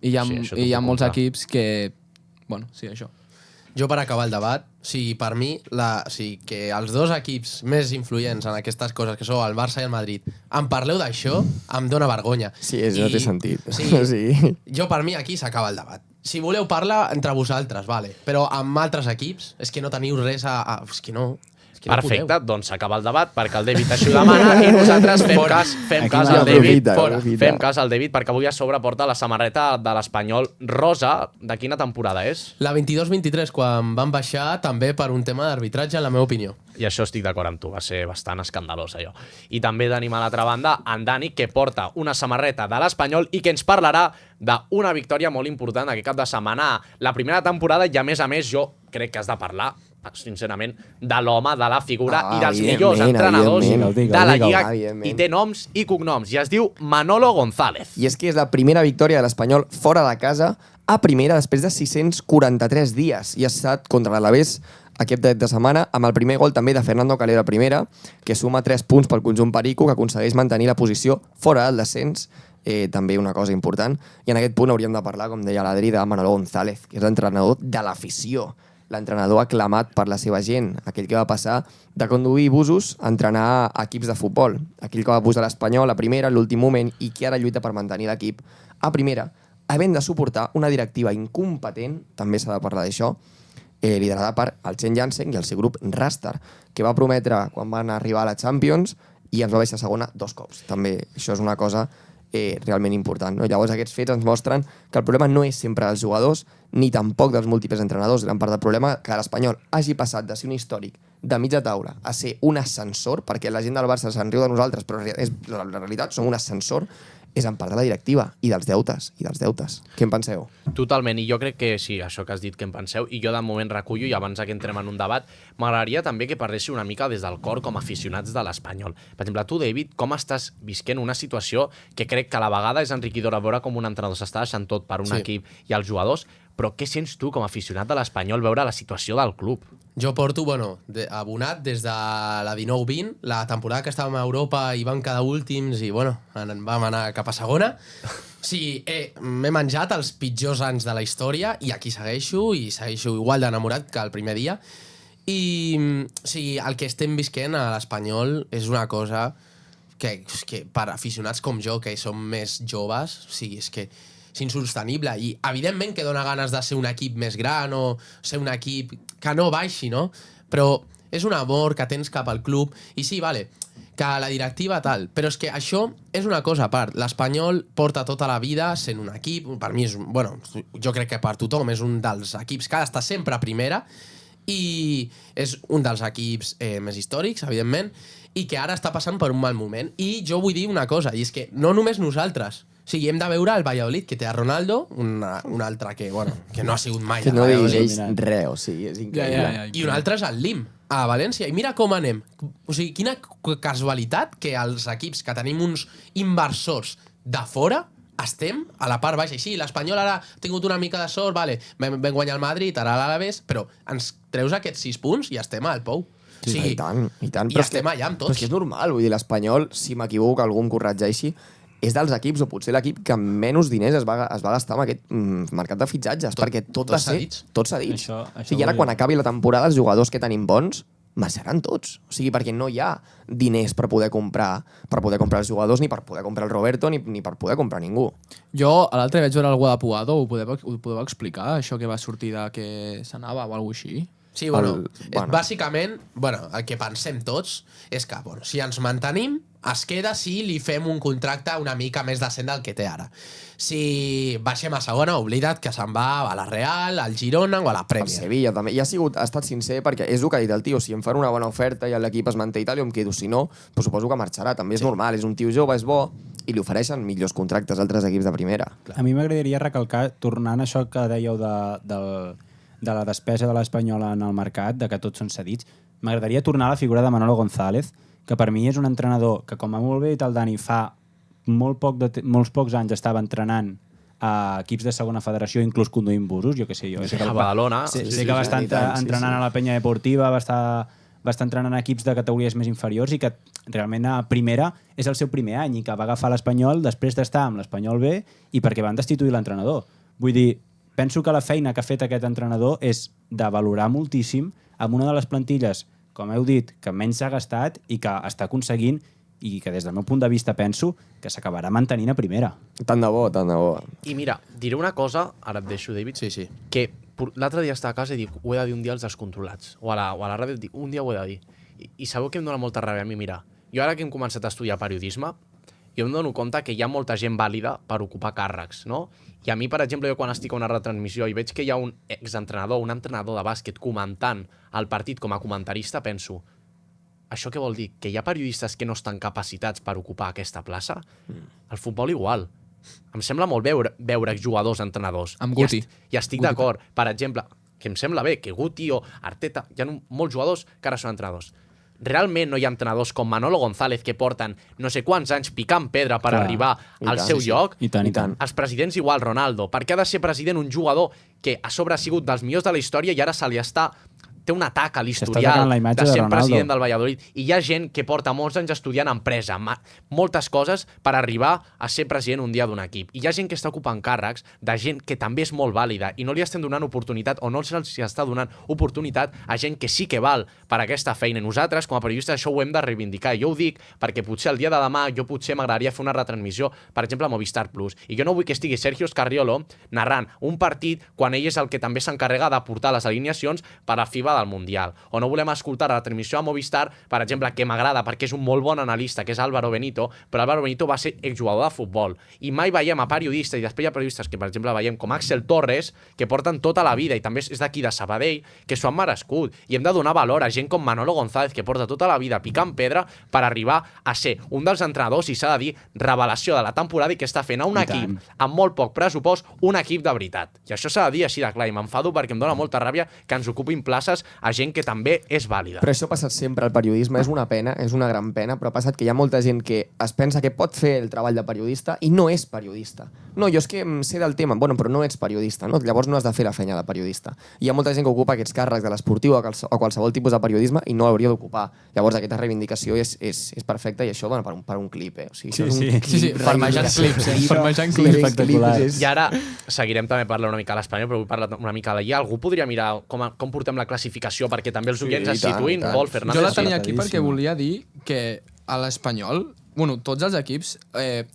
I hi ha molts equips que... Bueno, sí, això. Jo, per acabar el debat, per mi, que els 2 equips més influents en aquestes coses, que són el Barça i el Madrid, em parleu d'això, em dóna vergonya. Sí, no té sentit. Sí. Jo, per mi, aquí s'acaba el debat. Si voleu parlar entre vosaltres, vale. Però amb altres equips, és que no teniu res a... És que no... Perfecte, doncs s'acaba el debat perquè el David així ho demana i nosaltres fem cas al David. Fem cas al David perquè avui a sobre porta la samarreta de l'Espanyol rosa. De quina temporada és? La 22-23, quan van baixar també per un tema d'arbitratge, en la meva opinió. I això estic d'acord amb tu, va ser bastant escandalós allò. I també tenim a l'altra banda en Dani, que porta una samarreta de l'Espanyol i que ens parlarà d'una victòria molt important aquest cap de setmana. La primera temporada i a més jo crec que has de parlar sincerament, de l'home, de la figura i dels millors entrenadors de la Lliga, i té noms i cognoms, i es diu Manolo González. I és que és la primera victòria de l'Espanyol fora de casa a primera després de 643 dies, i ha estat contra l'Alavés aquest de setmana, amb el primer gol també de Fernando Calero a primera, que suma 3 punts pel conjunt perico, que aconsegueix mantenir la posició fora del descens, també una cosa important, i en aquest punt hauríem de parlar, com deia l'Adri, de Manolo González, que és l'entrenador de l'afició. l'entrenador aclamat per la seva gent, aquell que va passar de conduir busos a entrenar equips de futbol, aquell que va posar l'Espanyol a primera en l'últim moment i que ara lluita per mantenir l'equip a primera, havent de suportar una directiva incompetent, també s'ha de parlar d'això, liderada per el Chen Jansen i el seu grup Rastar, que va prometre quan van arribar a la Champions i ens va baixar segona 2 cops. També això és una cosa realment important. No? Llavors aquests fets ens mostren que el problema no és sempre dels jugadors ni tampoc dels múltiples entrenadors. Gran part del problema que l'Espanyol hagi passat de ser un històric de mitja taula a ser un ascensor, perquè la gent del Barça se'n riu de nosaltres, però la realitat som un ascensor, és en part de la directiva i dels deutes. Què en penseu? Totalment, i jo crec que sí, això que has dit que en penseu, i jo de moment recullo, i abans que entrem en un debat, m'agradaria també que parléssiu una mica des del cor com a aficionats de l'Espanyol. Per exemple, tu, David, com estàs visquent una situació que crec que a la vegada és enriquidora veure com un entrenador s'està deixant tot per un equip i els jugadors, però què sents tu com a aficionat de l'Espanyol veure la situació del club? Jo porto, abonat des de la 19-20, la temporada que estàvem a Europa i vam quedar últims i, vam anar cap a segona. Sí, m'he menjat els pitjors anys de la història i aquí segueixo igual d'enamorat que el primer dia. I sí, el que estem visquent a l'Espanyol és una cosa que per aficionats com jo, que som més joves, és que és insostenible i evidentment que dona ganes de ser un equip més gran o ser un equip que no baixi, no? Però és un amor que tens cap al club i sí, que la directiva tal, però és que això és una cosa a part. L'Espanyol porta tota la vida sent un equip, per mi és, jo crec que per tothom és un dels equips que ha d'estar sempre a primera i és un dels equips més històrics, evidentment, i que ara està passant per un mal moment. I jo vull dir una cosa, i és que no només nosaltres, hem de veure el Valladolid, que té a Ronaldo, un altre que no ha sigut mai. Que no dirigeix res, és increïble. I un altre és el Lim, a València. I mira com anem. Quina casualitat que els equips que tenim uns inversors de fora estem a la part baixa. I sí, l'Espanyol ara ha tingut una mica de sort, vam guanyar el Madrid, ara l'Alavés, però ens treus aquests 6 punts i estem al pou. I tant. I però estem allà amb tots. Però és que és normal, vull dir, l'Espanyol, si m'equivoco, algú em corregeixi, és dels equips, o potser l'equip que menys diners es va gastar en aquest mercat de fitxatges, perquè tot va ser tot cedits. I ara, quan acabi la temporada, els jugadors que tenim bons marxaran tots. Perquè no hi ha diners per poder comprar els jugadors, ni per poder comprar el Roberto, ni per poder comprar ningú. Jo, a l'altre vaig veure el Guadapuado, ho podeu explicar, això que va sortir de que s'anava o alguna cosa així? Sí, bàsicament, el que pensem tots és que, si ens mantenim, es queda si li fem un contracte una mica més decent del que té ara. Si baixem a segona, oblida't que se'n va a la Real, al Girona o a la Premier. El Sevilla també. I ha estat sincer perquè és el que ha dit el tio. Si em fan una bona oferta i l'equip es manté i tal, jo em quedo. Si no, suposo que marxarà. També és normal. És un tio jove, és bo i li ofereixen millors contractes a altres equips de primera. A mi m'agradaria recalcar, tornant a això que dèieu de la despesa de l'Espanyol en el mercat, de que tots són cedits, m'agradaria tornar a la figura de Manolo González, que per mi és un entrenador que, com a molt bé dit el Dani, fa molts pocs anys estava entrenant a equips de segona federació, inclús conduint busos, jo què sé jo. A Badalona. Sé que va estar entrenant a la penya deportiva, va estar entrenant a equips de categories més inferiors i que realment a primera és el seu primer any i que va agafar l'Espanyol després d'estar amb l'Espanyol B i perquè van destituir l'entrenador. Vull dir, penso que la feina que ha fet aquest entrenador és de valorar moltíssim amb una de les plantilles, com heu dit, que menys s'ha gastat i que està aconseguint i que des del meu punt de vista penso que s'acabarà mantenint a primera. Tant de bo. I mira, diré una cosa, ara et deixo, David, sí. que l'altre dia estava a casa i dic, ho he de dir un dia als descontrolats, o a la ràdio dic, un dia ho he de dir. I sabeu que em dóna molta ràbia a mi, mira, jo ara que hem començat a estudiar periodisme, jo em dono compte que hi ha molta gent vàlida per ocupar càrrecs, no? I a mi, per exemple, jo quan estic a una retransmissió i veig que hi ha un exentrenador, un entrenador de bàsquet comentant el partit com a comentarista, penso, això què vol dir? Que hi ha periodistes que no estan capacitats per ocupar aquesta plaça? El futbol igual. Em sembla molt veure jugadors, entrenadors. Amb Guti. I estic d'acord. Per exemple, que em sembla bé que Guti o Arteta, hi ha molts jugadors que ara són entrenadors. Realment no hi ha entrenadors com Manolo González que porten no sé quants anys picant pedra per arribar al seu lloc. I tant. Els presidents igual, Ronaldo. Per què ha de ser president un jugador que a sobre ha sigut dels millors de la història i ara se li està té un atac a S'està l'historial tocant la imatge de de ser Ronaldo. president del Valladolid, i hi ha gent que porta molts anys estudiant empresa, moltes coses per arribar a ser president un dia d'un equip. I hi ha gent que està ocupant càrrecs de gent que també és molt vàlida i no li estem donant oportunitat o no se'ls està donant oportunitat a gent que sí que val per aquesta feina. I nosaltres, com a periodistes, això ho hem de reivindicar. I jo ho dic perquè potser el dia de demà jo potser m'agradaria fer una retransmissió, per exemple, a Movistar Plus. I jo no vull que estigui Sergio Scariolo narrant un partit quan ell és el que també s'encarrega de portar les alineacions per a FIBA del Mundial. O no volem escoltar la transmissió a Movistar, per exemple, que m'agrada perquè és un molt bon analista, que és Álvaro Benito, però Álvaro Benito va ser exjugador de futbol. I mai veiem a periodistes, i després hi ha periodistes que, per exemple, veiem com Axel Torres, que porten tota la vida, i també és d'aquí de Sabadell, que s'ho han merescut. I hem de donar valor a gent com Manolo González, que porta tota la vida picant pedra per arribar a ser un dels entrenadors, i s'ha de dir, revelació de la temporada, i que està fent a un equip amb molt poc pressupost, un equip de veritat. I això s'ha de dir així de clar, i m'enfado perquè em dóna molta ràbia que ens ocupin places a gent que també és vàlida. Però això ha passat sempre al periodisme, és una pena, és una gran pena, però ha passat que hi ha molta gent que es pensa que pot fer el treball de periodista i no és periodista. No, jo és que em sé del tema, bueno, però no ets periodista, no? Llavors no has de fer la feina de periodista. Hi ha molta gent que ocupa aquests càrrecs de l'esportiu o qualsevol tipus de periodisme i no l'hauria d'ocupar. Llavors aquesta reivindicació és perfecta i això dona per un clip, O sigui, Sí, farmejant clips, farmejant clips. Espectacular. I ara seguirem també parlant una mica a l'Espanyol, però vull parlar una mica de la Lliga. Algú podria mirar com portem la classificació perquè també els oients es situïn. Pol Fernández. Jo la tenia aquí perquè volia dir que a l'Espanyol, bueno, tots els equips,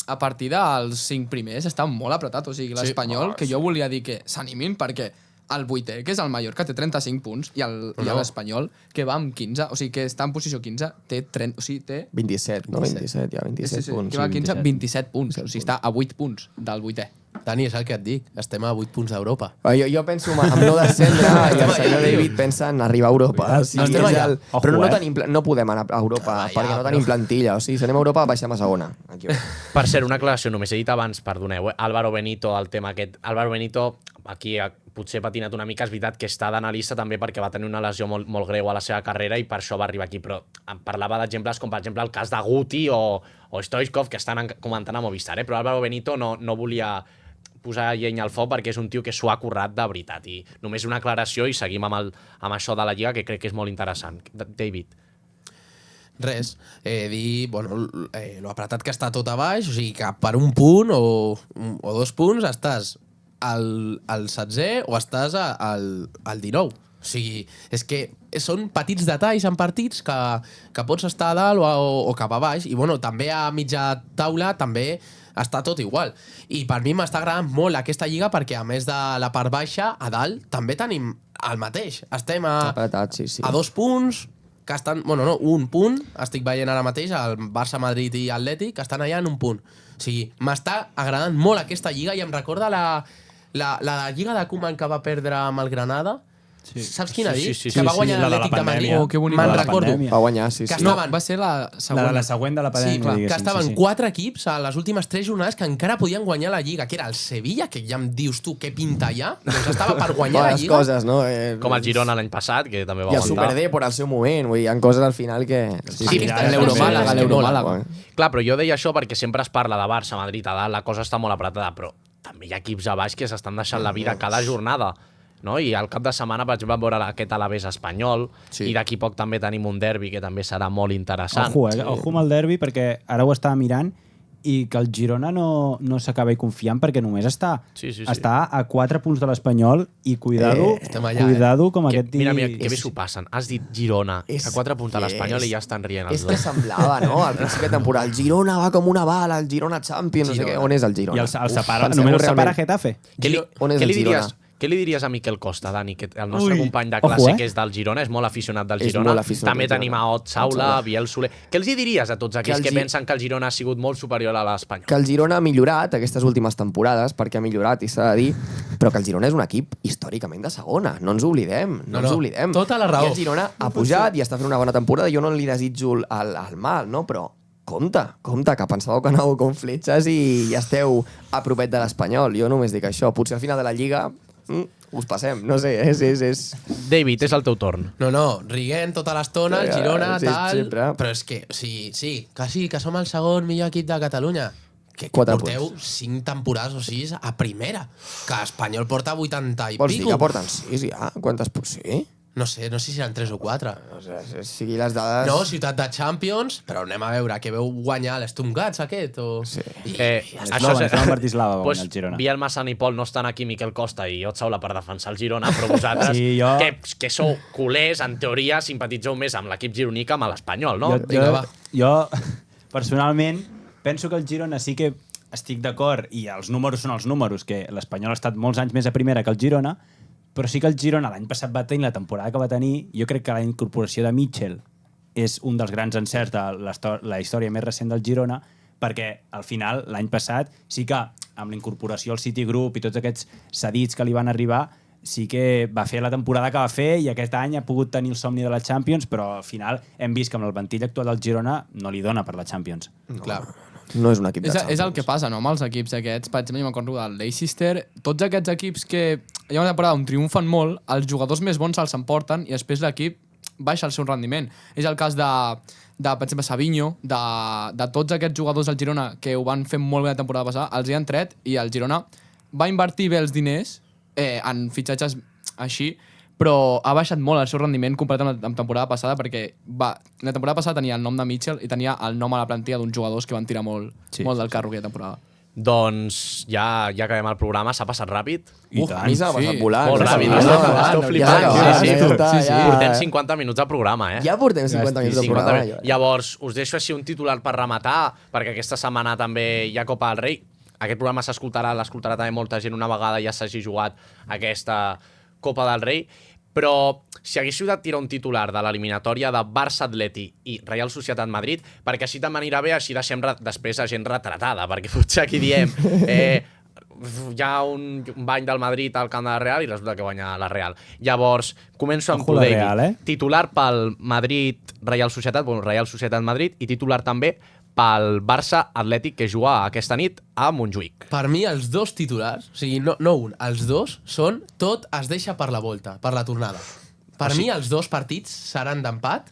a partir dels 5 primers, estan molt apretats. O sigui, l'Espanyol, que jo volia dir que s'animin perquè el 8è, que és el Mallorca, té 35 punts, i l'Espanyol, que va amb 15, o sigui, que està en posició 15, té 27, no? 27, ja, 27 punts. Que va a 15, 27 punts. O sigui, està a 8 punts del 8è. Dani, és el que et dic. Estem a 8 punts d'Europa. Jo penso en no descendre i el senyor David pensa en arribar a Europa. O sigui, estem allà. però no podem anar a Europa perquè no tenim plantilla. O sigui, si anem a Europa baixem a segona. Aquí. Per cert, una aclaració, només he dit abans, perdoneu, Álvaro Benito, el tema aquest. Álvaro Benito, aquí potser ha patinat una mica, és veritat que està d'analista també perquè va tenir una lesió molt greu a la seva carrera i per això va arribar aquí, però em parlava d'exemples com per exemple el cas de Guti o Stoichkov, que estan comentant a Movistar, però Álvaro Benito no volia posar llenya al foc perquè és un tio que s'ho ha currat de veritat. I només una aclaració i seguim amb això de la Lliga, que crec que és molt interessant. David. Res, dir, bueno, lo apretat que està tot a baix, o sigui que per un punt o 2 punts estàs al 16è o estàs al 19. O sigui, és que són petits detalls en partits que pots estar a dalt o cap a baix, i bueno, també a mitja taula també està tot igual. I per mi m'està agradant molt aquesta lliga perquè a més de la part baixa, a dalt també tenim el mateix. Estem a 2 punts, que estan, bueno, no, un punt, estic veient ara mateix el Barça, Madrid i Atlètic, que estan allà en un punt. O sigui, m'està agradant molt aquesta lliga i em recorda la lliga de Koeman que va perdre amb el Granada. Sí. Saps quina dic? Sí, que va guanyar l'Atlètic de Madrid. Oh, que bonic. Me'n recordo. Va guanyar, sí. No, va ser la següent. La següent de la pandèmia, Sí, clar, que diguéssim, estaven sí. 4 equips a les últimes 3 jornades que encara podien guanyar la Lliga, que era el Sevilla, que ja em dius tu què pinta allà, doncs estava per guanyar la Bones Lliga. coses, no? Com el Girona l'any passat, que també va I el aguantar. Super D per al seu moment, vull dir, hi ha coses al final que... l'Euromàlaga, l'Euromàlaga. Clar, però jo deia això perquè sempre es parla de Barça, Madrid, a dalt, la cosa està molt apretada, però també hi ha equips a baix que s'estan deixant la vida cada jornada. No? I al cap de setmana, per exemple, vam veure aquest Alavés espanyol, i d'aquí poc també tenim un derbi que també serà molt interessant. Ojo amb el derbi, perquè ara ho estava mirant i que el Girona no s'acaba confiant perquè només està a 4 punts de l'Espanyol i cuidado com aquest dia... Mira, que bé s'ho passen. Has dit Girona, a 4 punts de l'Espanyol i ja estan rient els dos. És que semblava, no? Al principi de temporada, el Girona va com una bala, el Girona Champions, no sé què. On és el Girona? I el separa, només el separa Getafe. On és el Girona? Què li diries a Miquel Costa, Dani, que el nostre company de classe, que és del Girona, és molt aficionat del Girona. També tenim a Ot Saula, a Biel Soler. Què els diries a tots aquells que pensen que el Girona ha sigut molt superior a l'Espanyol? Que el Girona ha millorat aquestes últimes temporades, perquè ha millorat, i s'ha de dir, però que el Girona és un equip històricament de segona. No ens oblidem, no ens oblidem. Tota la raó. I el Girona ha pujat i està fent una bona temporada. Jo no li desitjo el mal, no? Però compte, que pensàveu que anàveu com fletxes i ja esteu a propet de l'Espanyol. Jo només dic això. Potser al final de la Lliga us passem, no sé, és... David, és el teu torn. No, riguent tota l'estona, el Girona, tal... Sempre. Però és que, sí, que som el segon millor equip de Catalunya. Que porteu 5 temporades o 6 a primera. Que Espanyol porta 80 i Vols pico. dir que porten 6 ja? Quantes? Sí? No sé si eren 3 o 4. O sigui, les dades... No, ciutat de Champions, però anem a veure, que veu guanyar l'Sturmgats aquest, o... Sí. Això No, en Bratislava va pues, guanyar el Girona. Biel Massan i Pol no estan aquí, Miquel Costa i Ot Saula per defensar el Girona, però vosaltres, Sí, jo- que sou culers, en teoria simpatitzeu més amb l'equip gironí que amb l'Espanyol, no? Vinga, va. Jo, personalment, penso que el Girona sí que estic d'acord, i els números són els números, que l'Espanyol ha estat molts anys més a primera que el Girona, però sí que el Girona l'any passat va tenir la temporada que va tenir. Jo crec que la incorporació de Mitchell és un dels grans encerts de la història més recent del Girona, perquè al final, l'any passat, sí que amb la incorporació al Citigroup i tots aquests cedits que li van arribar, sí que va fer la temporada que va fer i aquest any ha pogut tenir el somni de la Champions, però al final hem vist que amb el ventall actual del Girona no li dona per la Champions. Clar. No és un equip de Champions. És el que passa, no?, amb els equips aquests. Per exemple, jo m'acordo del Leicester. Tots aquests equips que hi ha una temporada on triomfen molt, els jugadors més bons se'ls emporten i després l'equip baixa el seu rendiment. És el cas de per exemple, Savinho, de tots aquests jugadors del Girona que ho van fer molt bé la temporada passada, els hi han tret i el Girona va invertir bé els diners en fitxatges així, però ha baixat molt el seu rendiment comparat amb la temporada passada, perquè la temporada passada tenia el nom de Mitchell i tenia el nom a la plantilla d'uns jugadors que van tirar molt del carro aquella temporada. Doncs ja acabem el programa, s'ha passat ràpid. I A mi s'ha passat volant. Molt s'ha ràpid, passat esteu volant. flipant. Ja s'ha Sí, acabat, sí. ja. Portem 50 minuts de programa, Ja portem 50 minuts de 50 programa. minuts. Llavors, us deixo així un titular per rematar, perquè aquesta setmana també hi ha Copa del Rei. Aquest programa l'escoltarà també molta gent una vegada ja s'hagi jugat aquesta Copa del Rei. Però si haguéssiu de tirar un titular de l'eliminatòria de Barça-Atleti i Real Societat-Madrid, perquè així també anirà bé, així deixem després a gent retratada, perquè potser aquí diem hi ha un bany del Madrid al camp de la Real i resulta que guanya la Real. Llavors, començo amb tu, la David. Real, Titular pel Madrid-Real Societat, Real Societat-Madrid, i titular també pel Barça-Atlètic, que juga aquesta nit a Montjuïc. Per mi, els dos titulars, o sigui, no un, els dos són tot es deixa per la volta, per la tornada. Per mi, els dos partits seran d'empat,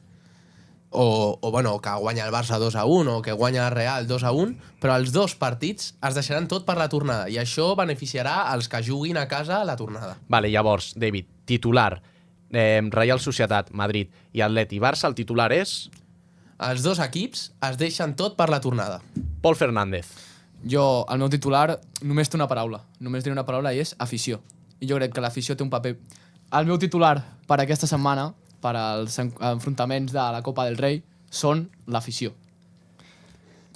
o bueno, que guanya el Barça 2-1 o que guanya el Real 2-1, però els dos partits es deixaran tot per la tornada i això beneficiarà els que juguin a casa la tornada. Vale, llavors, David, titular Real Societat, Madrid i Atleti Barça, el titular és Els dos equips es deixen tot per la tornada. Pol Fernández. Jo, el meu titular, només té una paraula. Només diré una paraula i és afició. I jo crec que l'afició té un paper... El meu titular per aquesta setmana, per als enfrontaments de la Copa del Rei, són l'afició.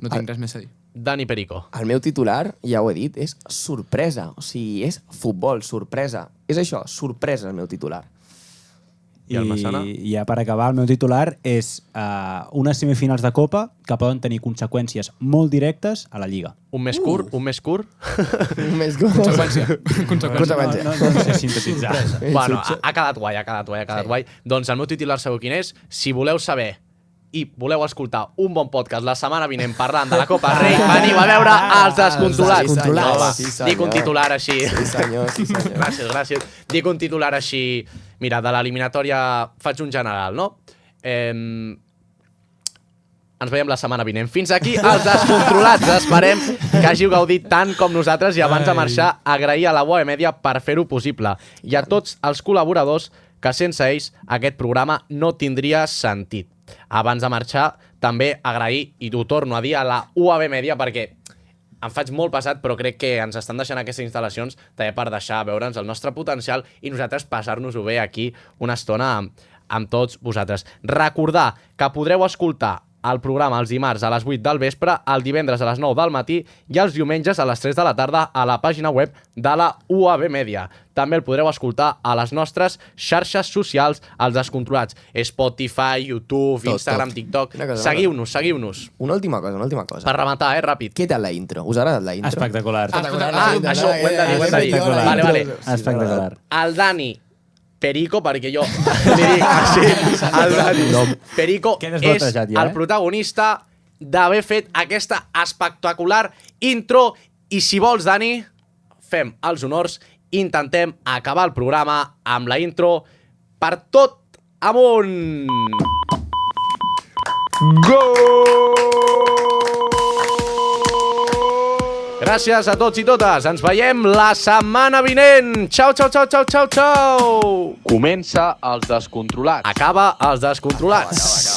No tinc res més a dir. Dani Perico. El meu titular, ja ho he dit, és sorpresa. O sigui, és futbol, sorpresa. És això, sorpresa el meu titular. I el Massana? I ja per acabar, el meu titular és unes semifinals de Copa que poden tenir conseqüències molt directes a la Lliga. Un més curt? Un més curt? Més Conseqüència. Conseqüència. No sé sintetitzar. Bueno, ha quedat guai. Doncs el meu titular sabeu quin és? Si voleu saber i voleu escoltar un bon podcast la setmana vinent parlant de la Copa Rei, veniu a veure els descontrolats. Sí, senyor. Dic un titular així. Sí, senyor, sí, senyor. Gràcies. Dic un titular així... Mira, de l'eliminatòria faig un general, no? Ens veiem la setmana vinent. Fins aquí els descontrolats. Esperem que hàgiu gaudit tant com nosaltres i abans de marxar agrair a la Boe Media per fer-ho possible i a tots els col·laboradors que sense ells aquest programa no tindria sentit. Abans de marxar també agrair, i ho torno a dir, a la UAB Media perquè em faig molt pesat, però crec que ens estan deixant aquestes instal·lacions també per deixar veure'ns el nostre potencial i nosaltres passar-nos-ho bé aquí una estona amb tots vosaltres. Recordar que podreu escoltar el programa els dimarts a les 8 del vespre, el divendres a les 9 del matí i els diumenges a les 3 de la tarda a la pàgina web de la UAB Media. També el podreu escoltar a les nostres xarxes socials, els descontrolats, Spotify, YouTube, Instagram, TikTok. Seguiu-nos. Una última cosa. Per rematar, ràpid. Què tal la intro? Us ha agradat la intro? Espectacular. Això ho hem de dir. Vale. Espectacular. El Dani Perico, perquè jo li dic així, el Dani Perico Quedes és batejat ja, el protagonista d'haver fet aquesta espectacular intro i si vols, Dani, fem els honors, intentem acabar el programa amb la intro per tot amunt! Gràcies a tots i totes. Ens veiem la setmana vinent. Xau, xau, xau, xau, xau, xau. Comença els descontrolats. Acaba els descontrolats.